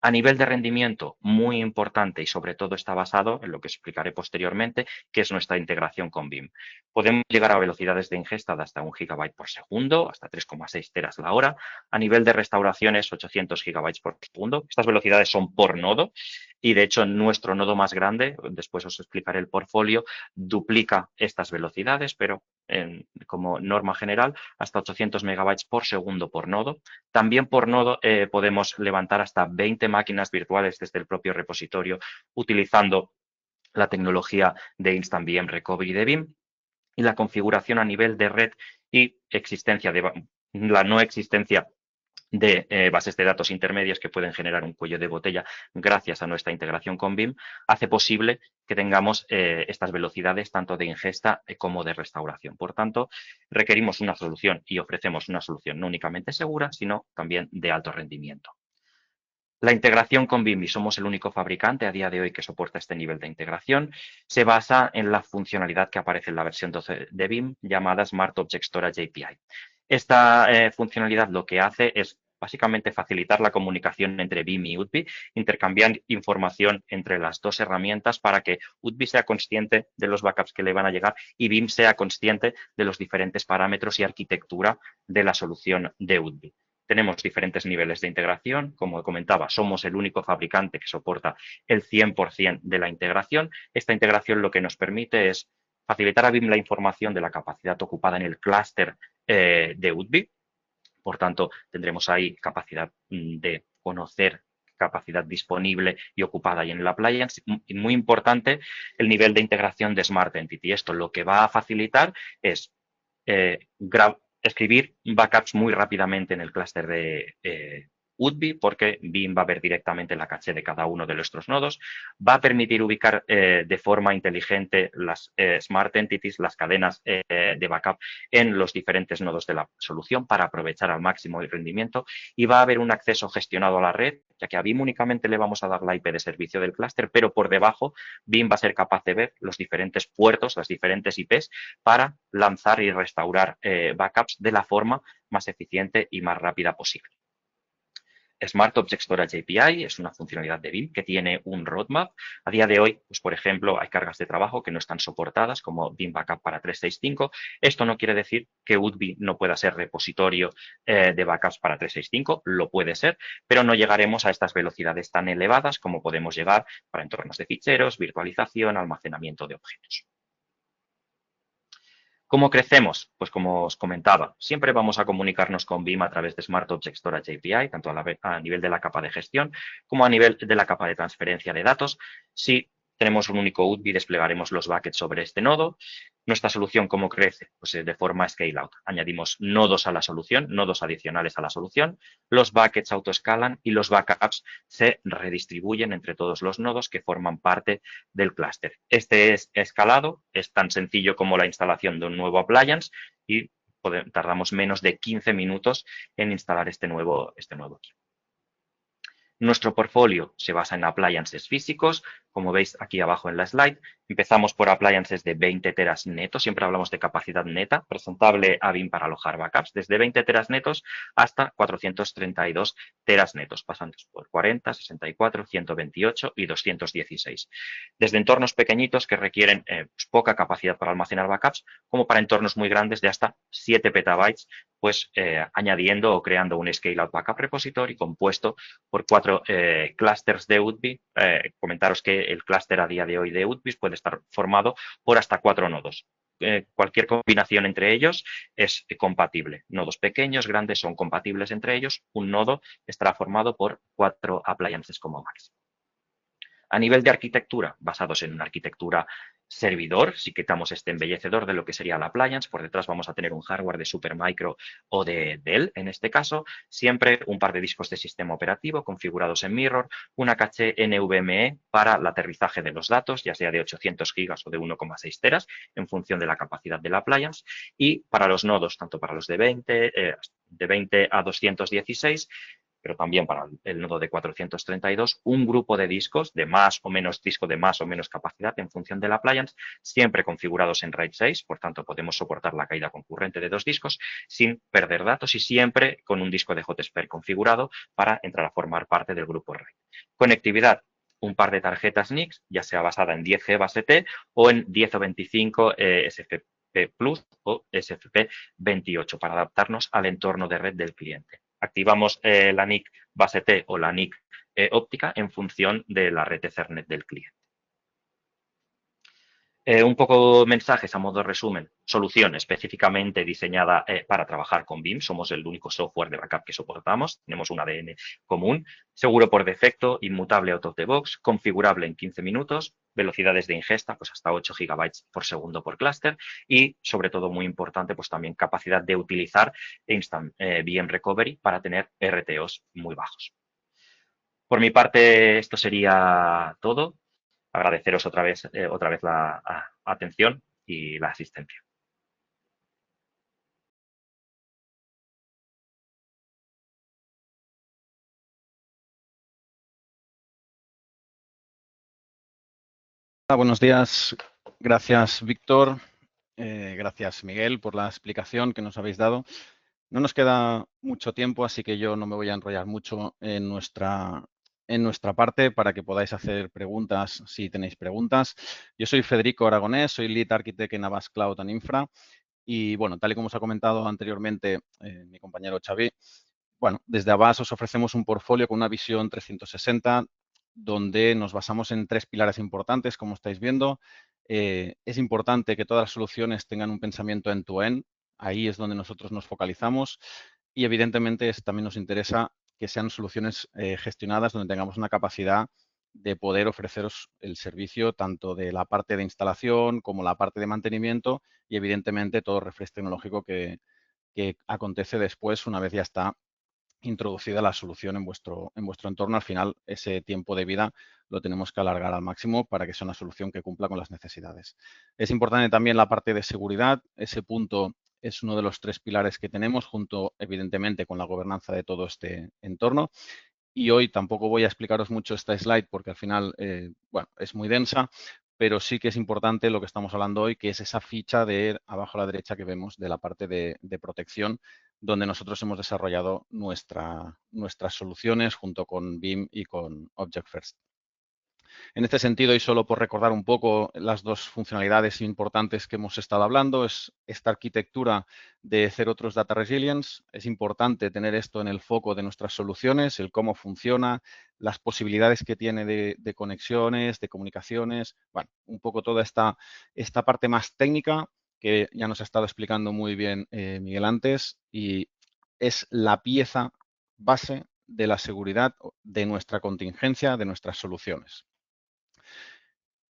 A nivel de rendimiento, muy importante y sobre todo está basado en lo que explicaré posteriormente, que es nuestra integración con Veeam. Podemos llegar a velocidades de ingesta de hasta 1 GB por segundo, hasta 3,6 teras la hora. A nivel de restauraciones, 800 GB por segundo. Estas velocidades son por nodo y de hecho nuestro nodo más grande, después os explicaré el portfolio, duplica estas velocidades, pero como norma general, hasta 800 megabytes por segundo por nodo. También por nodo podemos levantar hasta 20 máquinas virtuales desde el propio repositorio utilizando la tecnología de Instant VM Recovery de Veeam y la configuración a nivel de red y la no existencia de bases de datos intermedias que pueden generar un cuello de botella gracias a nuestra integración con Veeam, hace posible que tengamos estas velocidades tanto de ingesta como de restauración. Por tanto, requerimos una solución y ofrecemos una solución no únicamente segura, sino también de alto rendimiento. La integración con Veeam, y somos el único fabricante a día de hoy que soporta este nivel de integración, se basa en la funcionalidad que aparece en la versión 12 de Veeam llamada Smart Object Storage API. Esta funcionalidad lo que hace es básicamente facilitar la comunicación entre Veeam y UDBI, intercambiar información entre las dos herramientas para que UDBI sea consciente de los backups que le van a llegar y Veeam sea consciente de los diferentes parámetros y arquitectura de la solución de UDBI. Tenemos diferentes niveles de integración. Como comentaba, somos el único fabricante que soporta el 100% de la integración. Esta integración lo que nos permite es facilitar a Veeam la información de la capacidad ocupada en el clúster de UDBI. Por tanto, tendremos ahí capacidad de conocer capacidad disponible y ocupada ahí en el appliance. Y muy importante, el nivel de integración de Smart Entity. Esto lo que va a facilitar es escribir backups muy rápidamente en el clúster de UDBI, porque Veeam va a ver directamente la caché de cada uno de nuestros nodos, va a permitir ubicar de forma inteligente las Smart Entities, las cadenas de backup en los diferentes nodos de la solución para aprovechar al máximo el rendimiento, y va a haber un acceso gestionado a la red, ya que a Veeam únicamente le vamos a dar la IP de servicio del clúster, pero por debajo Veeam va a ser capaz de ver los diferentes puertos, las diferentes IPs, para lanzar y restaurar backups de la forma más eficiente y más rápida posible. Smart Object Storage API es una funcionalidad de Veeam que tiene un roadmap. A día de hoy, pues por ejemplo, hay cargas de trabajo que no están soportadas, como Veeam Backup para 365. Esto no quiere decir que UDBI no pueda ser repositorio de backups para 365, lo puede ser, pero no llegaremos a estas velocidades tan elevadas como podemos llegar para entornos de ficheros, virtualización, almacenamiento de objetos. ¿Cómo crecemos? Pues como os comentaba, siempre vamos a comunicarnos con Veeam a través de Smart Object Storage API, tanto a nivel de la capa de gestión como a nivel de la capa de transferencia de datos. Si tenemos un único UDBI, desplegaremos los buckets sobre este nodo. Nuestra solución, ¿cómo crece? Pues de forma scale out. Añadimos nodos a la solución, nodos adicionales a la solución. Los buckets autoescalan y los backups se redistribuyen entre todos los nodos que forman parte del clúster. Este es escalado, es tan sencillo como la instalación de un nuevo appliance y tardamos menos de 15 minutos en instalar este nuevo equipo. Nuestro portfolio se basa en appliances físicos, como veis aquí abajo en la slide. Empezamos por appliances de 20 teras netos, siempre hablamos de capacidad neta, presentable a Veeam para alojar backups, desde 20 teras netos hasta 432 teras netos, pasando por 40, 64, 128 y 216. Desde entornos pequeñitos que requieren poca capacidad para almacenar backups, como para entornos muy grandes de hasta 7 petabytes, pues añadiendo o creando un Scale-out Backup Repository compuesto por 4 clusters de UDBI. Comentaros que el clúster a día de hoy de UDBI puede estar formado por hasta 4 nodos. Cualquier combinación entre ellos es compatible. Nodos pequeños, grandes son compatibles entre ellos. Un nodo estará formado por 4 appliances como máximo. A nivel de arquitectura, basados en una arquitectura servidor, si quitamos este embellecedor de lo que sería la appliance, por detrás vamos a tener un hardware de Supermicro o de Dell, en este caso, siempre un par de discos de sistema operativo configurados en Mirror, una caché NVMe para el aterrizaje de los datos, ya sea de 800 gigas o de 1,6 teras, en función de la capacidad de la appliance, y para los nodos, tanto para los de 20 a 216, pero también para el nodo de 432, un grupo de discos de más o menos capacidad en función de la appliance, siempre configurados en RAID 6, por tanto podemos soportar la caída concurrente de 2 discos sin perder datos y siempre con un disco de JSpare configurado para entrar a formar parte del grupo RAID. Conectividad, un par de tarjetas NICs, ya sea basada en 10G base T o en 10 o 25 SFP Plus o SFP 28 para adaptarnos al entorno de red del cliente. Activamos la NIC base T o la NIC óptica en función de la red Ethernet del cliente. Un poco mensajes a modo resumen. Solución específicamente diseñada para trabajar con BIM. Somos el único software de backup que soportamos. Tenemos un ADN común. Seguro por defecto, inmutable out of the box, configurable en 15 minutos, velocidades de ingesta pues hasta 8 gigabytes por segundo por clúster y, sobre todo, muy importante, pues también capacidad de utilizar Instant VM Recovery para tener RTOs muy bajos. Por mi parte, esto sería todo. Agradeceros otra vez la atención y la asistencia. Buenos días. Gracias, Víctor. Gracias, Miguel, por la explicación que nos habéis dado. No nos queda mucho tiempo, así que yo no me voy a enrollar mucho en nuestra parte para que podáis hacer preguntas si tenéis preguntas. Yo soy Federico Aragonés, soy Lead Architect en Avast Cloud and Infra y, bueno, tal y como os ha comentado anteriormente mi compañero Xavi, bueno, desde Avast os ofrecemos un portfolio con una visión 360 donde nos basamos en 3 pilares importantes, como estáis viendo. Es importante que todas las soluciones tengan un pensamiento end-to-end. Ahí es donde nosotros nos focalizamos y, evidentemente, también nos interesa que sean soluciones gestionadas donde tengamos una capacidad de poder ofreceros el servicio tanto de la parte de instalación como la parte de mantenimiento y, evidentemente, todo refresh tecnológico que acontece después una vez ya está introducida la solución en vuestro entorno. Al final, ese tiempo de vida lo tenemos que alargar al máximo para que sea una solución que cumpla con las necesidades. Es importante también la parte de seguridad. Ese punto es uno de los 3 pilares que tenemos, junto, evidentemente, con la gobernanza de todo este entorno. Y hoy tampoco voy a explicaros mucho esta slide porque al final, bueno, es muy densa, pero sí que es importante lo que estamos hablando hoy, que es esa ficha de abajo a la derecha que vemos de la parte de protección, donde nosotros hemos desarrollado nuestras soluciones junto con BIM y con Object First. En este sentido, y solo por recordar un poco las 2 funcionalidades importantes que hemos estado hablando, es esta arquitectura de Zero Trust Data Resilience. Es importante tener esto en el foco de nuestras soluciones, el cómo funciona, las posibilidades que tiene de conexiones, de comunicaciones, bueno, un poco toda esta parte más técnica que ya nos ha estado explicando muy bien Miguel antes, y es la pieza base de la seguridad de nuestra contingencia, de nuestras soluciones.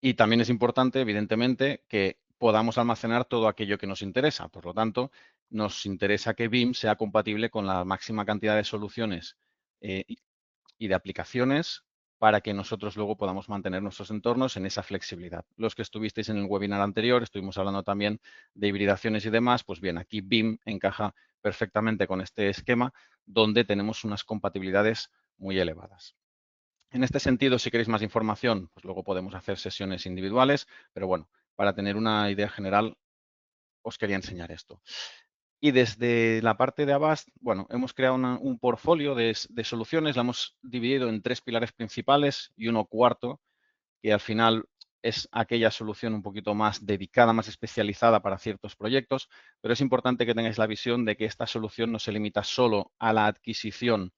Y también es importante, evidentemente, que podamos almacenar todo aquello que nos interesa. Por lo tanto, nos interesa que BIM sea compatible con la máxima cantidad de soluciones y de aplicaciones para que nosotros luego podamos mantener nuestros entornos en esa flexibilidad. Los que estuvisteis en el webinar anterior, estuvimos hablando también de hibridaciones y demás. Pues bien, aquí BIM encaja perfectamente con este esquema donde tenemos unas compatibilidades muy elevadas. En este sentido, si queréis más información, pues luego podemos hacer sesiones individuales, pero bueno, para tener una idea general, os quería enseñar esto. Y desde la parte de Avast, bueno, hemos creado un portfolio de soluciones, la hemos dividido en 3 pilares principales y uno cuarto, que al final es aquella solución un poquito más dedicada, más especializada para ciertos proyectos, pero es importante que tengáis la visión de que esta solución no se limita solo a la adquisición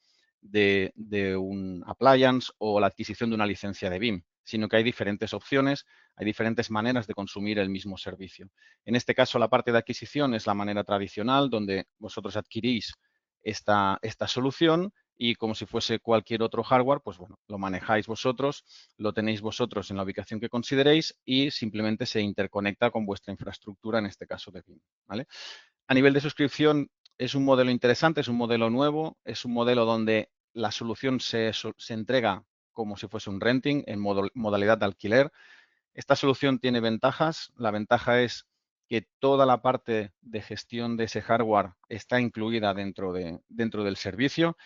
de un appliance o la adquisición de una licencia de BIM, sino que hay diferentes opciones, hay diferentes maneras de consumir el mismo servicio. En este caso, la parte de adquisición es la manera tradicional, donde vosotros adquirís esta solución y, como si fuese cualquier otro hardware, pues bueno, lo manejáis vosotros, lo tenéis vosotros en la ubicación que consideréis y simplemente se interconecta con vuestra infraestructura, en este caso de BIM, ¿vale? A nivel de suscripción, es un modelo interesante, es un modelo nuevo, es un modelo donde la solución se entrega como si fuese un renting en modalidad de alquiler. Esta solución tiene ventajas. La ventaja es que toda la parte de gestión de ese hardware está incluida dentro del servicio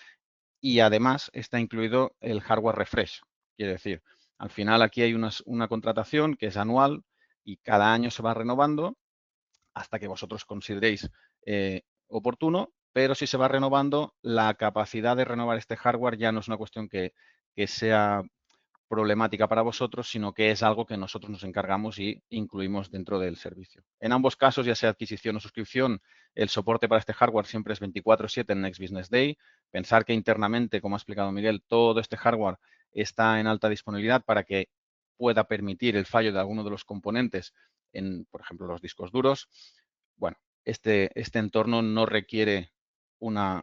y además está incluido el hardware refresh. Quiere decir, al final aquí hay una contratación que es anual y cada año se va renovando hasta que vosotros consideréis oportuno, pero si se va renovando, la capacidad de renovar este hardware ya no es una cuestión que sea problemática para vosotros, sino que es algo que nosotros nos encargamos y incluimos dentro del servicio. En ambos casos, ya sea adquisición o suscripción, el soporte para este hardware siempre es 24/7 en Next Business Day. Pensar que internamente, como ha explicado Miguel, todo este hardware está en alta disponibilidad para que pueda permitir el fallo de alguno de los componentes por ejemplo, los discos duros. Bueno, este entorno no requiere un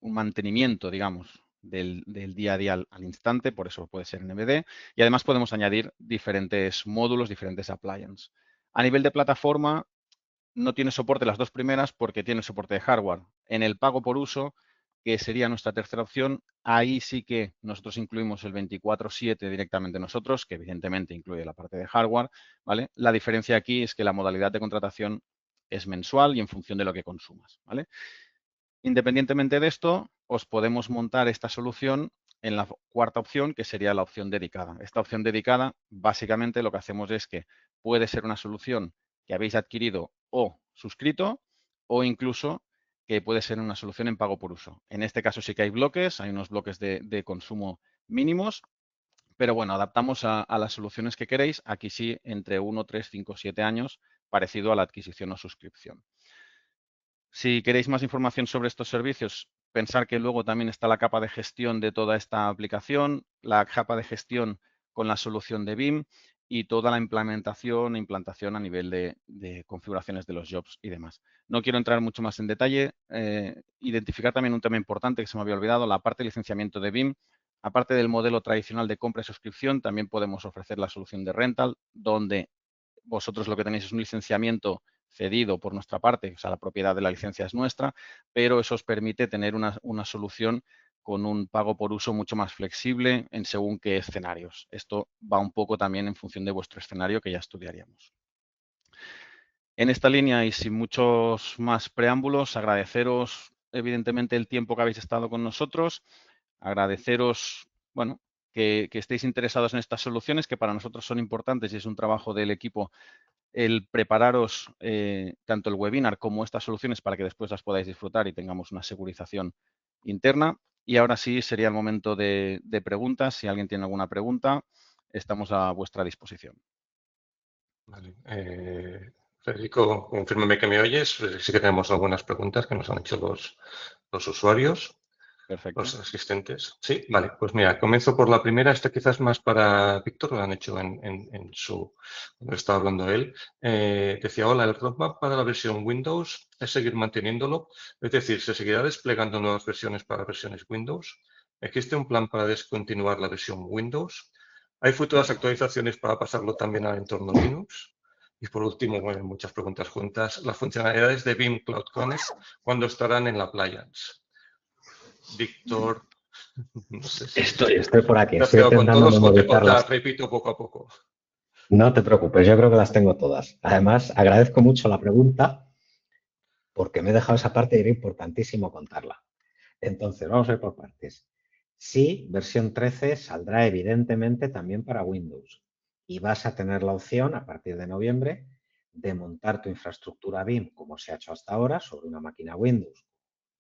mantenimiento, digamos, del día a día al instante, por eso puede ser NVD, y además podemos añadir diferentes módulos, diferentes appliances. A nivel de plataforma, no tiene soporte las dos primeras porque tiene soporte de hardware. En el pago por uso, que sería nuestra tercera opción, ahí sí que nosotros incluimos el 24/7 directamente nosotros, que evidentemente incluye la parte de hardware, ¿vale? La diferencia aquí es que la modalidad de contratación es mensual y en función de lo que consumas, ¿vale? Independientemente de esto, os podemos montar esta solución en la cuarta opción, que sería la opción dedicada. Esta opción dedicada, básicamente lo que hacemos es que puede ser una solución que habéis adquirido o suscrito, o incluso que puede ser una solución en pago por uso. En este caso sí que hay bloques, hay unos bloques de consumo mínimos, pero bueno, adaptamos a las soluciones que queréis. Aquí sí, entre 1, 3, 5, 7 años, parecido a la adquisición o suscripción. Si queréis más información sobre estos servicios, pensar que luego también está la capa de gestión de toda esta aplicación, la capa de gestión con la solución de BIM y toda la implantación a nivel de configuraciones de los jobs y demás. No quiero entrar mucho más en detalle. Identificar también un tema importante que se me había olvidado, la parte de licenciamiento de BIM. Aparte del modelo tradicional de compra y suscripción, también podemos ofrecer la solución de rental, donde vosotros lo que tenéis es un licenciamiento cedido por nuestra parte, o sea, la propiedad de la licencia es nuestra, pero eso os permite tener una solución con un pago por uso mucho más flexible en según qué escenarios. Esto va un poco también en función de vuestro escenario que ya estudiaríamos. En esta línea y sin muchos más preámbulos, agradeceros evidentemente el tiempo que habéis estado con nosotros, agradeceros, bueno, que estéis interesados en estas soluciones que para nosotros son importantes y es un trabajo del equipo el prepararos tanto el webinar como estas soluciones para que después las podáis disfrutar y tengamos una segurización interna. Y ahora sí sería el momento de preguntas. Si alguien tiene alguna pregunta, estamos a vuestra disposición. Vale. Federico, confírmame que me oyes. Sí que tenemos algunas preguntas que nos han hecho los usuarios. Perfecto. Los asistentes. Sí, vale. Pues mira, comienzo por la primera. Esta quizás más para Víctor, lo han hecho en su... Cuando estaba hablando él. Decía, hola, el roadmap para la versión Windows es seguir manteniéndolo. Es decir, ¿se seguirá desplegando nuevas versiones para versiones Windows? ¿Existe un plan para descontinuar la versión Windows? ¿Hay futuras actualizaciones para pasarlo también al entorno Linux? Y por último, bueno, muchas preguntas juntas. Las funcionalidades de BIM Cloud Connect, ¿cuándo estarán en la appliance? Víctor, no sé si Estoy por aquí, te has estoy quedado con intentando todos o te memorizarlas. repito poco a poco. No te preocupes, yo creo que las tengo todas. Además, agradezco mucho la pregunta porque me he dejado esa parte y era importantísimo contarla. Entonces, vamos a ir por partes. Sí, versión 13 saldrá evidentemente también para Windows y vas a tener la opción a partir de noviembre de montar tu infraestructura BIM como se ha hecho hasta ahora sobre una máquina Windows,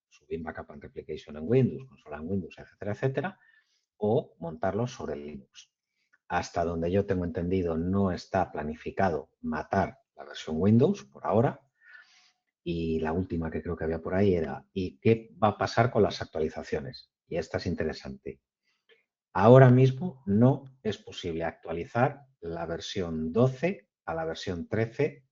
su BIM Backup and Replication en Windows, consola en Windows, etcétera, etcétera, o montarlo sobre Linux. Hasta donde yo tengo entendido, no está planificado matar la versión Windows por ahora. Y la última que creo que había por ahí era, ¿y qué va a pasar con las actualizaciones? Y esta es interesante. Ahora mismo no es posible actualizar la versión 12 a la versión 13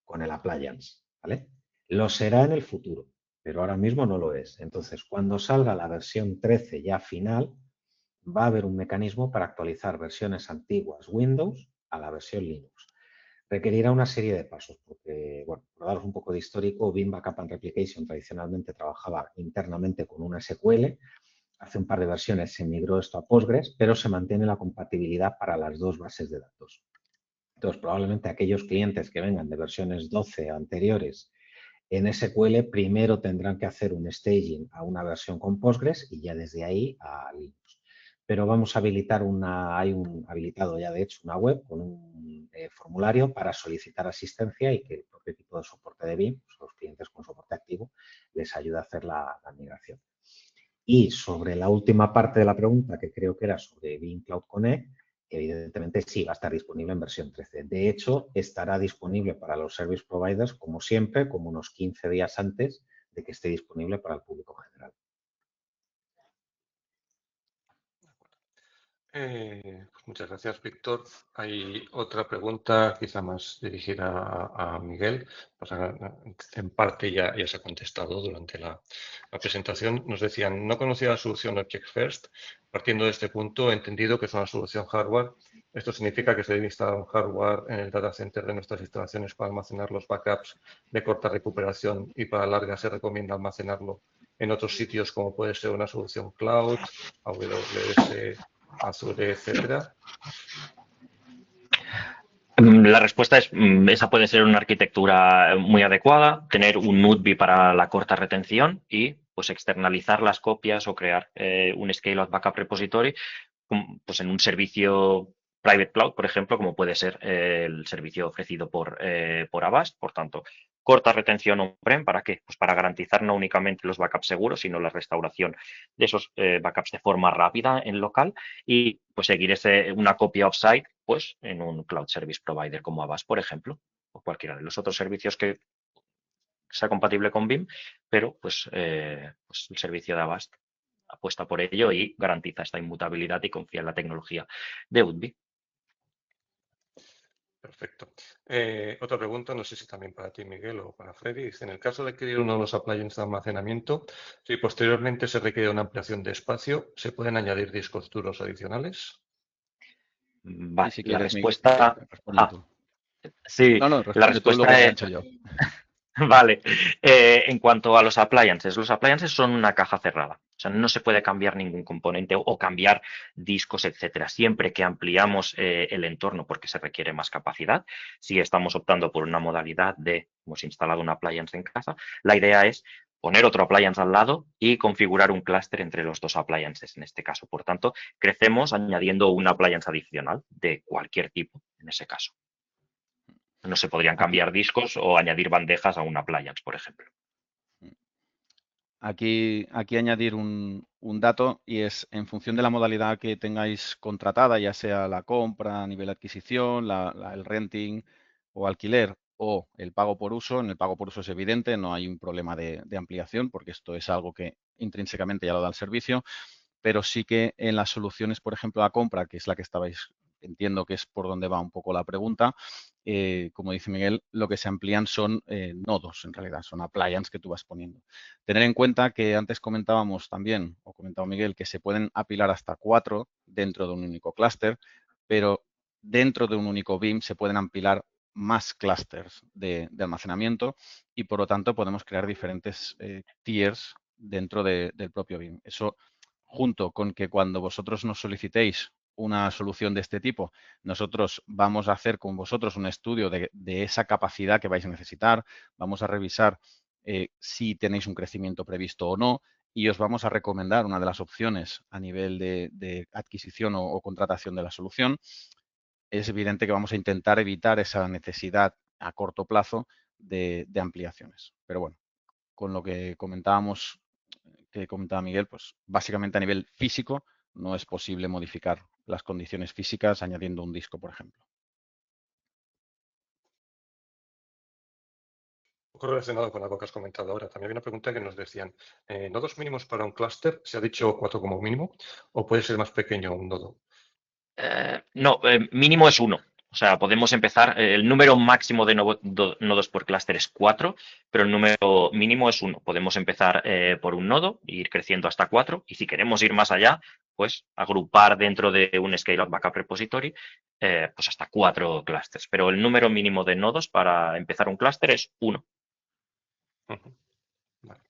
con el appliance, ¿vale? Lo será en el futuro, pero ahora mismo no lo es. Entonces, cuando salga la versión 13 ya final, va a haber un mecanismo para actualizar versiones antiguas Windows a la versión Linux. Requerirá una serie de pasos, porque, bueno, por daros un poco de histórico, BIM Backup and Replication tradicionalmente trabajaba internamente con una SQL. Hace un par de versiones se migró esto a Postgres, pero se mantiene la compatibilidad para las dos bases de datos. Entonces, probablemente aquellos clientes que vengan de versiones 12 anteriores en SQL primero tendrán que hacer un staging a una versión con Postgres y ya desde ahí a Linux. Pero vamos a habilitar habilitado ya de hecho una web con un formulario para solicitar asistencia y que el propio equipo de soporte de BIM, pues los clientes con soporte activo, les ayude a hacer la migración. Y sobre la última parte de la pregunta, que creo que era sobre BIM Cloud Connect, evidentemente sí va a estar disponible en versión 13. De hecho, estará disponible para los service providers, como siempre, como unos 15 días antes de que esté disponible para el público general. Pues muchas gracias, Víctor. Hay otra pregunta, quizá más dirigida a Miguel. Pues en parte ya se ha contestado durante la presentación. Nos decían, no conocía la solución Object First. Partiendo de este punto, he entendido que es una solución hardware. Esto significa que se debe instalar un hardware en el data center de nuestras instalaciones para almacenar los backups de corta recuperación y para larga se recomienda almacenarlo en otros sitios como puede ser una solución cloud, AWS, Azure, etcétera. La respuesta es, esa puede ser una arquitectura muy adecuada, tener un NUDBI para la corta retención y pues externalizar las copias o crear un Scale-out Backup Repository pues en un servicio private cloud, por ejemplo, como puede ser el servicio ofrecido por Avast. Por tanto, corta retención on-prem, ¿para qué? Pues para garantizar no únicamente los backups seguros, sino la restauración de esos backups de forma rápida en local y pues seguir una copia offsite pues en un cloud service provider como Avast, por ejemplo, o cualquiera de los otros servicios que sea compatible con BIM, pero pues el servicio de Avast apuesta por ello y garantiza esta inmutabilidad y confía en la tecnología de UDBI. Perfecto. Otra pregunta, no sé si también para ti, Miguel, o para Freddy. Dice, en el caso de adquirir uno de los appliances de almacenamiento, si posteriormente se requiere una ampliación de espacio, ¿se pueden añadir discos duros adicionales? Vale, Y si la quieres, Miguel, respuesta... responde tú. Sí, No, la responde tú lo que respuesta te he es... dicho yo. Vale, en cuanto a los appliances son una caja cerrada, o sea, no se puede cambiar ningún componente o cambiar discos, etcétera. Siempre que ampliamos el entorno porque se requiere más capacidad, si estamos optando por una modalidad de hemos instalado un appliance en casa, la idea es poner otro appliance al lado y configurar un clúster entre los dos appliances en este caso. Por tanto, crecemos añadiendo un appliance adicional de cualquier tipo en ese caso. No se podrían cambiar discos o añadir bandejas a un appliance, por ejemplo. Aquí añadir un dato y es en función de la modalidad que tengáis contratada, ya sea la compra a nivel de adquisición, el renting o alquiler o el pago por uso. En el pago por uso es evidente, no hay un problema de ampliación porque esto es algo que intrínsecamente ya lo da el servicio, pero sí que en las soluciones, por ejemplo, a compra, que es la que estabais, entiendo que es por donde va un poco la pregunta, como dice Miguel, lo que se amplían son nodos, en realidad, son appliances que tú vas poniendo. Tener en cuenta que antes comentábamos también, o comentaba Miguel, que se pueden apilar hasta 4 dentro de un único clúster, pero dentro de un único BIM se pueden apilar más clústeres de almacenamiento y, por lo tanto, podemos crear diferentes tiers dentro del propio BIM. Eso, junto con que cuando vosotros nos solicitéis una solución de este tipo, nosotros vamos a hacer con vosotros un estudio de esa capacidad que vais a necesitar, vamos a revisar si tenéis un crecimiento previsto o no y os vamos a recomendar una de las opciones a nivel de adquisición o contratación de la solución. Es evidente que vamos a intentar evitar esa necesidad a corto plazo de ampliaciones. Pero bueno, con lo que comentábamos, que comentaba Miguel, pues básicamente a nivel físico no es posible modificar las condiciones físicas añadiendo un disco, por ejemplo. Un poco relacionado con algo que has comentado ahora, también había una pregunta que nos decían, ¿nodos mínimos para un clúster? ¿Se ha dicho 4 como mínimo? ¿O puede ser más pequeño un nodo? No, mínimo es 1. O sea, podemos empezar, el número máximo de nodos por clúster es 4, pero el número mínimo es 1. Podemos empezar por un nodo e ir creciendo hasta 4 y si queremos ir más allá, pues agrupar dentro de un Scale-out Backup Repository pues hasta 4 clústeres. Pero el número mínimo de nodos para empezar un clúster es 1. Vale.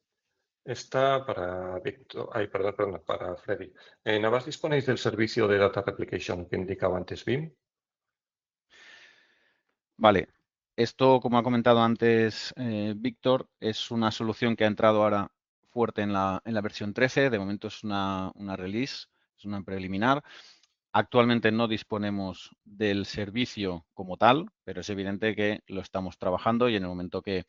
Esta para Víctor, perdón, para Freddy. ¿En Avast disponéis del servicio de Data Replication que indicaba antes BIM? Vale, esto, como ha comentado antes Víctor, es una solución que ha entrado ahora fuerte en la versión 13. De momento es una release, es una preliminar. Actualmente no disponemos del servicio como tal, pero es evidente que lo estamos trabajando y en el momento que,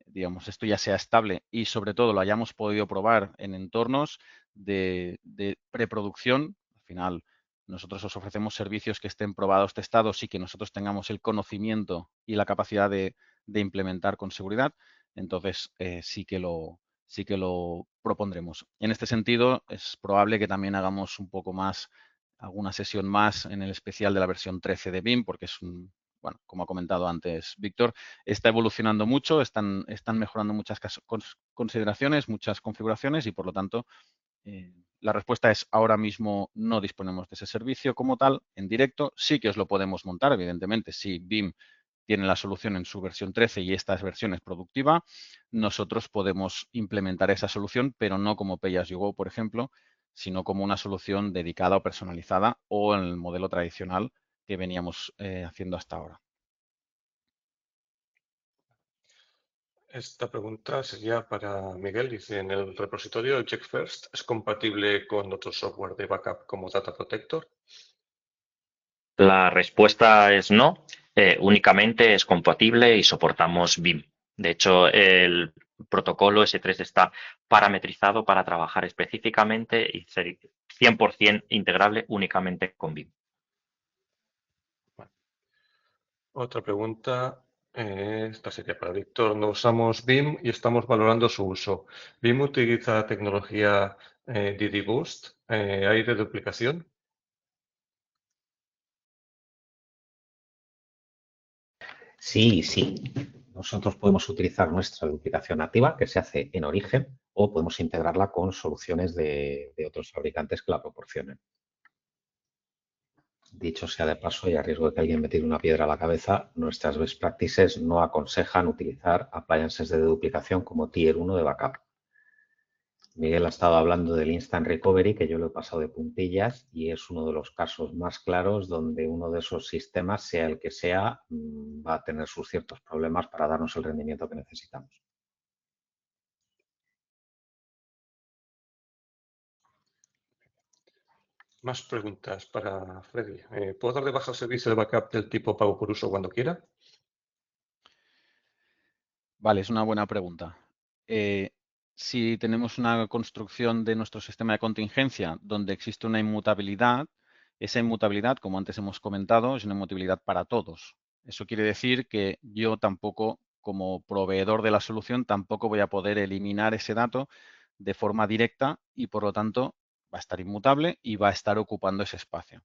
digamos, esto ya sea estable y sobre todo lo hayamos podido probar en entornos de preproducción, al final nosotros os ofrecemos servicios que estén probados, testados y que nosotros tengamos el conocimiento y la capacidad de implementar con seguridad, entonces sí que lo propondremos. En este sentido, es probable que también hagamos un poco más alguna sesión más en el especial de la versión 13 de BIM, porque es bueno, como ha comentado antes Víctor, está evolucionando mucho, están mejorando muchas consideraciones, muchas configuraciones y, por lo tanto, la respuesta es ahora mismo no disponemos de ese servicio como tal en directo. Sí que os lo podemos montar, evidentemente, si BIM tiene la solución en su versión 13 y esta versión es productiva, nosotros podemos implementar esa solución, pero no como Pay as you go, por ejemplo, sino como una solución dedicada o personalizada o en el modelo tradicional que veníamos haciendo hasta ahora. Esta pregunta sería para Miguel. Dice, ¿en el repositorio Object First es compatible con otro software de backup como Data Protector? La respuesta es no, únicamente es compatible y soportamos BIM. De hecho, el protocolo S3 está parametrizado para trabajar específicamente y ser 100% integrable únicamente con BIM. Otra pregunta, esta sería para Víctor. No usamos BIM y estamos valorando su uso. ¿BIM utiliza tecnología DD-Boost? ¿Hay reduplicación? Sí, sí. Nosotros podemos utilizar nuestra duplicación nativa, que se hace en origen, o podemos integrarla con soluciones de otros fabricantes que la proporcionen. Dicho sea de paso, y a riesgo de que alguien me tire una piedra a la cabeza, nuestras best practices no aconsejan utilizar appliances de duplicación como Tier 1 de backup. Miguel ha estado hablando del Instant Recovery, que yo lo he pasado de puntillas, y es uno de los casos más claros donde uno de esos sistemas, sea el que sea, va a tener sus ciertos problemas para darnos el rendimiento que necesitamos. Más preguntas para Freddy. ¿Puedo dar de baja el servicio de backup del tipo pago por uso cuando quiera? Vale, es una buena pregunta. Si tenemos una construcción de nuestro sistema de contingencia donde existe una inmutabilidad, esa inmutabilidad, como antes hemos comentado, es una inmutabilidad para todos. Eso quiere decir que yo tampoco, como proveedor de la solución, tampoco voy a poder eliminar ese dato de forma directa y, por lo tanto, va a estar inmutable y va a estar ocupando ese espacio.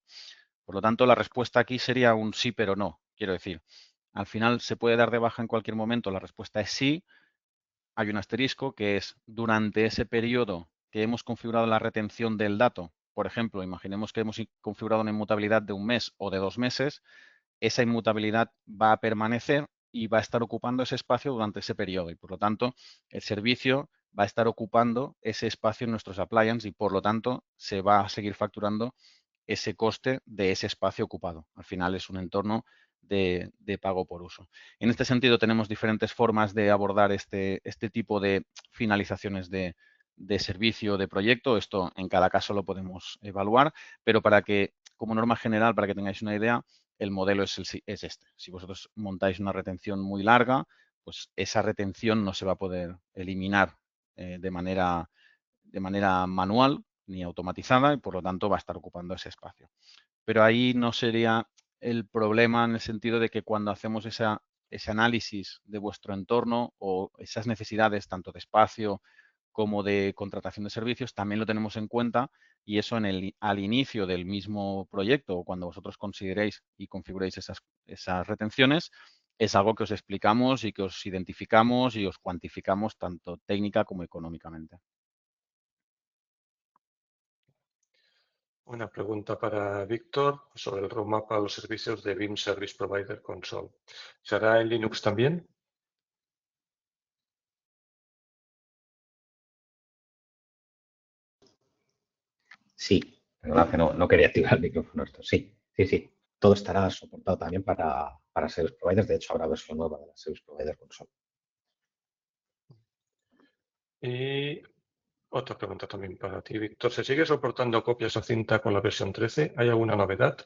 Por lo tanto, la respuesta aquí sería un sí, pero no. Quiero decir, al final, ¿se puede dar de baja en cualquier momento? La respuesta es sí. Hay un asterisco que es durante ese periodo que hemos configurado la retención del dato. Por ejemplo, imaginemos que hemos configurado una inmutabilidad de 1 mes o de 2 meses. Esa inmutabilidad va a permanecer y va a estar ocupando ese espacio durante ese periodo. Y por lo tanto, el servicio va a estar ocupando ese espacio en nuestros appliances y por lo tanto se va a seguir facturando ese coste de ese espacio ocupado. Al final es un entorno de pago por uso. En este sentido, tenemos diferentes formas de abordar este tipo de finalizaciones de servicio, de proyecto. Esto en cada caso lo podemos evaluar, pero para que, como norma general, para que tengáis una idea, el modelo es este. Si vosotros montáis una retención muy larga, pues esa retención no se va a poder eliminar de manera manual ni automatizada y por lo tanto va a estar ocupando ese espacio. Pero ahí no sería el problema en el sentido de que cuando hacemos ese análisis de vuestro entorno o esas necesidades tanto de espacio como de contratación de servicios, también lo tenemos en cuenta y eso al inicio del mismo proyecto o cuando vosotros consideréis y configuréis esas retenciones, es algo que os explicamos y que os identificamos y os cuantificamos tanto técnica como económicamente. Una pregunta para Víctor sobre el roadmap a los servicios de BIM Service Provider Console. ¿Se hará en Linux también? Sí, perdona que no quería activar el micrófono esto. Sí. Todo estará soportado también para Service Providers. De hecho, habrá versión nueva de la Service Provider Console. Y otra pregunta también para ti, Víctor. ¿Se sigue soportando copias a cinta con la versión 13? ¿Hay alguna novedad?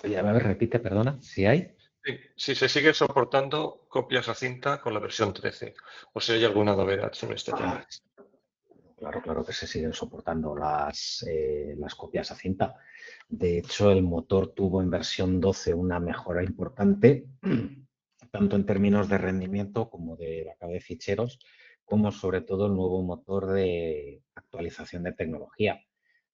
Oye, a ver, repite, perdona, si hay. Sí, si se sigue soportando copias a cinta con la versión 13 o si hay alguna novedad sobre este tema. Claro que se siguen soportando las copias a cinta. De hecho, el motor tuvo en versión 12 una mejora importante, tanto en términos de rendimiento como de backup de ficheros, como sobre todo el nuevo motor de actualización de tecnología.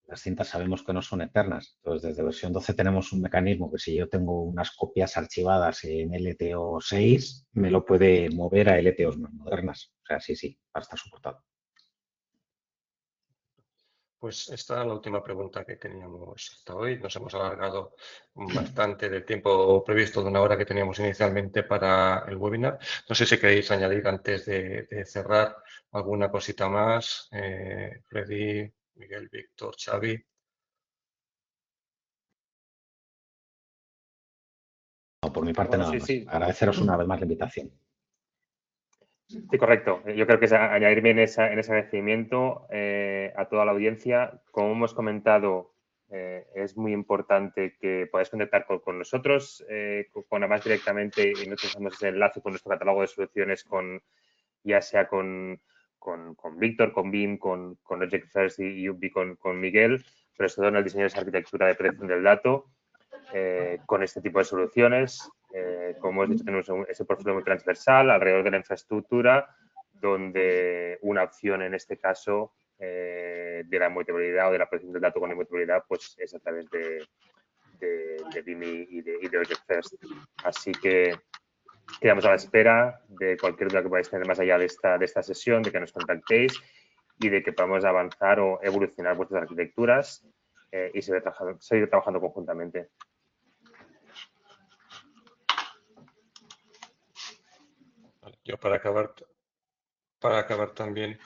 Las cintas sabemos que no son eternas, entonces desde versión 12 tenemos un mecanismo que si yo tengo unas copias archivadas en LTO 6, me lo puede mover a LTOs más modernas. O sea, sí, va a estar soportado. Pues esta es la última pregunta que teníamos hasta hoy. Nos hemos alargado bastante del tiempo previsto de 1 hora que teníamos inicialmente para el webinar. No sé si queréis añadir antes de cerrar alguna cosita más. Freddy, Miguel, Víctor, Xavi. No, por mi parte nada más. Agradeceros una vez más la invitación. Sí, correcto. Yo creo que es añadirme en ese agradecimiento a toda la audiencia. Como hemos comentado, es muy importante que podáis contactar con nosotros, con Avast directamente, y nosotros hacemos ese enlace con nuestro catálogo de soluciones, ya sea con Víctor, con BIM, con Object First y UB con Miguel, pero sobre todo en el diseño de esa arquitectura de protección del dato, con este tipo de soluciones. Como hemos dicho, tenemos ese portfolio muy transversal alrededor de la infraestructura, donde una opción en este caso de la inmutabilidad o de la protección del dato con inmutabilidad, pues es a través de BIM y de Object First. Así que quedamos a la espera de cualquier duda que podáis tener más allá de esta sesión, de que nos contactéis y de que podamos avanzar o evolucionar vuestras arquitecturas y seguir trabajando conjuntamente. Yo para acabar también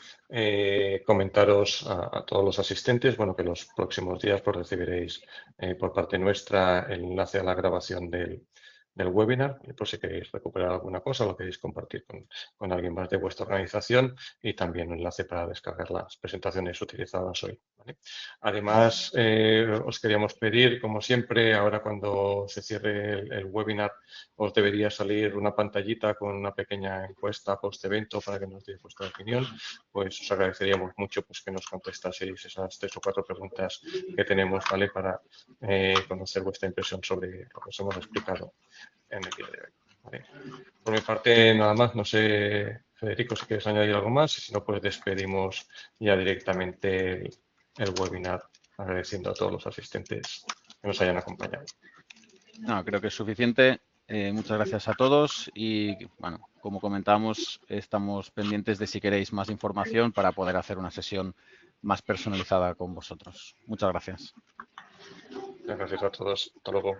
comentaros a todos los asistentes, bueno, que los próximos días pues, recibiréis por parte nuestra el enlace a la grabación del webinar, por si queréis recuperar alguna cosa, lo queréis compartir con alguien más de vuestra organización, y también un enlace para descargar las presentaciones utilizadas hoy, ¿vale? Además, os queríamos pedir, como siempre, ahora cuando se cierre el webinar, os debería salir una pantallita con una pequeña encuesta post-evento para que nos deis vuestra opinión. Pues os agradeceríamos mucho pues, que nos contestaseis esas 3 o 4 preguntas que tenemos, ¿vale? Para conocer vuestra impresión sobre lo que os hemos explicado en el día de hoy, ¿vale? Por mi parte, nada más. No sé, Federico, si quieres añadir algo más, y si no, pues despedimos ya directamente el webinar, agradeciendo a todos los asistentes que nos hayan acompañado. No, creo que es suficiente. Muchas gracias a todos y, bueno, como comentábamos, estamos pendientes de si queréis más información para poder hacer una sesión más personalizada con vosotros. Muchas gracias. Gracias a todos. Hasta luego.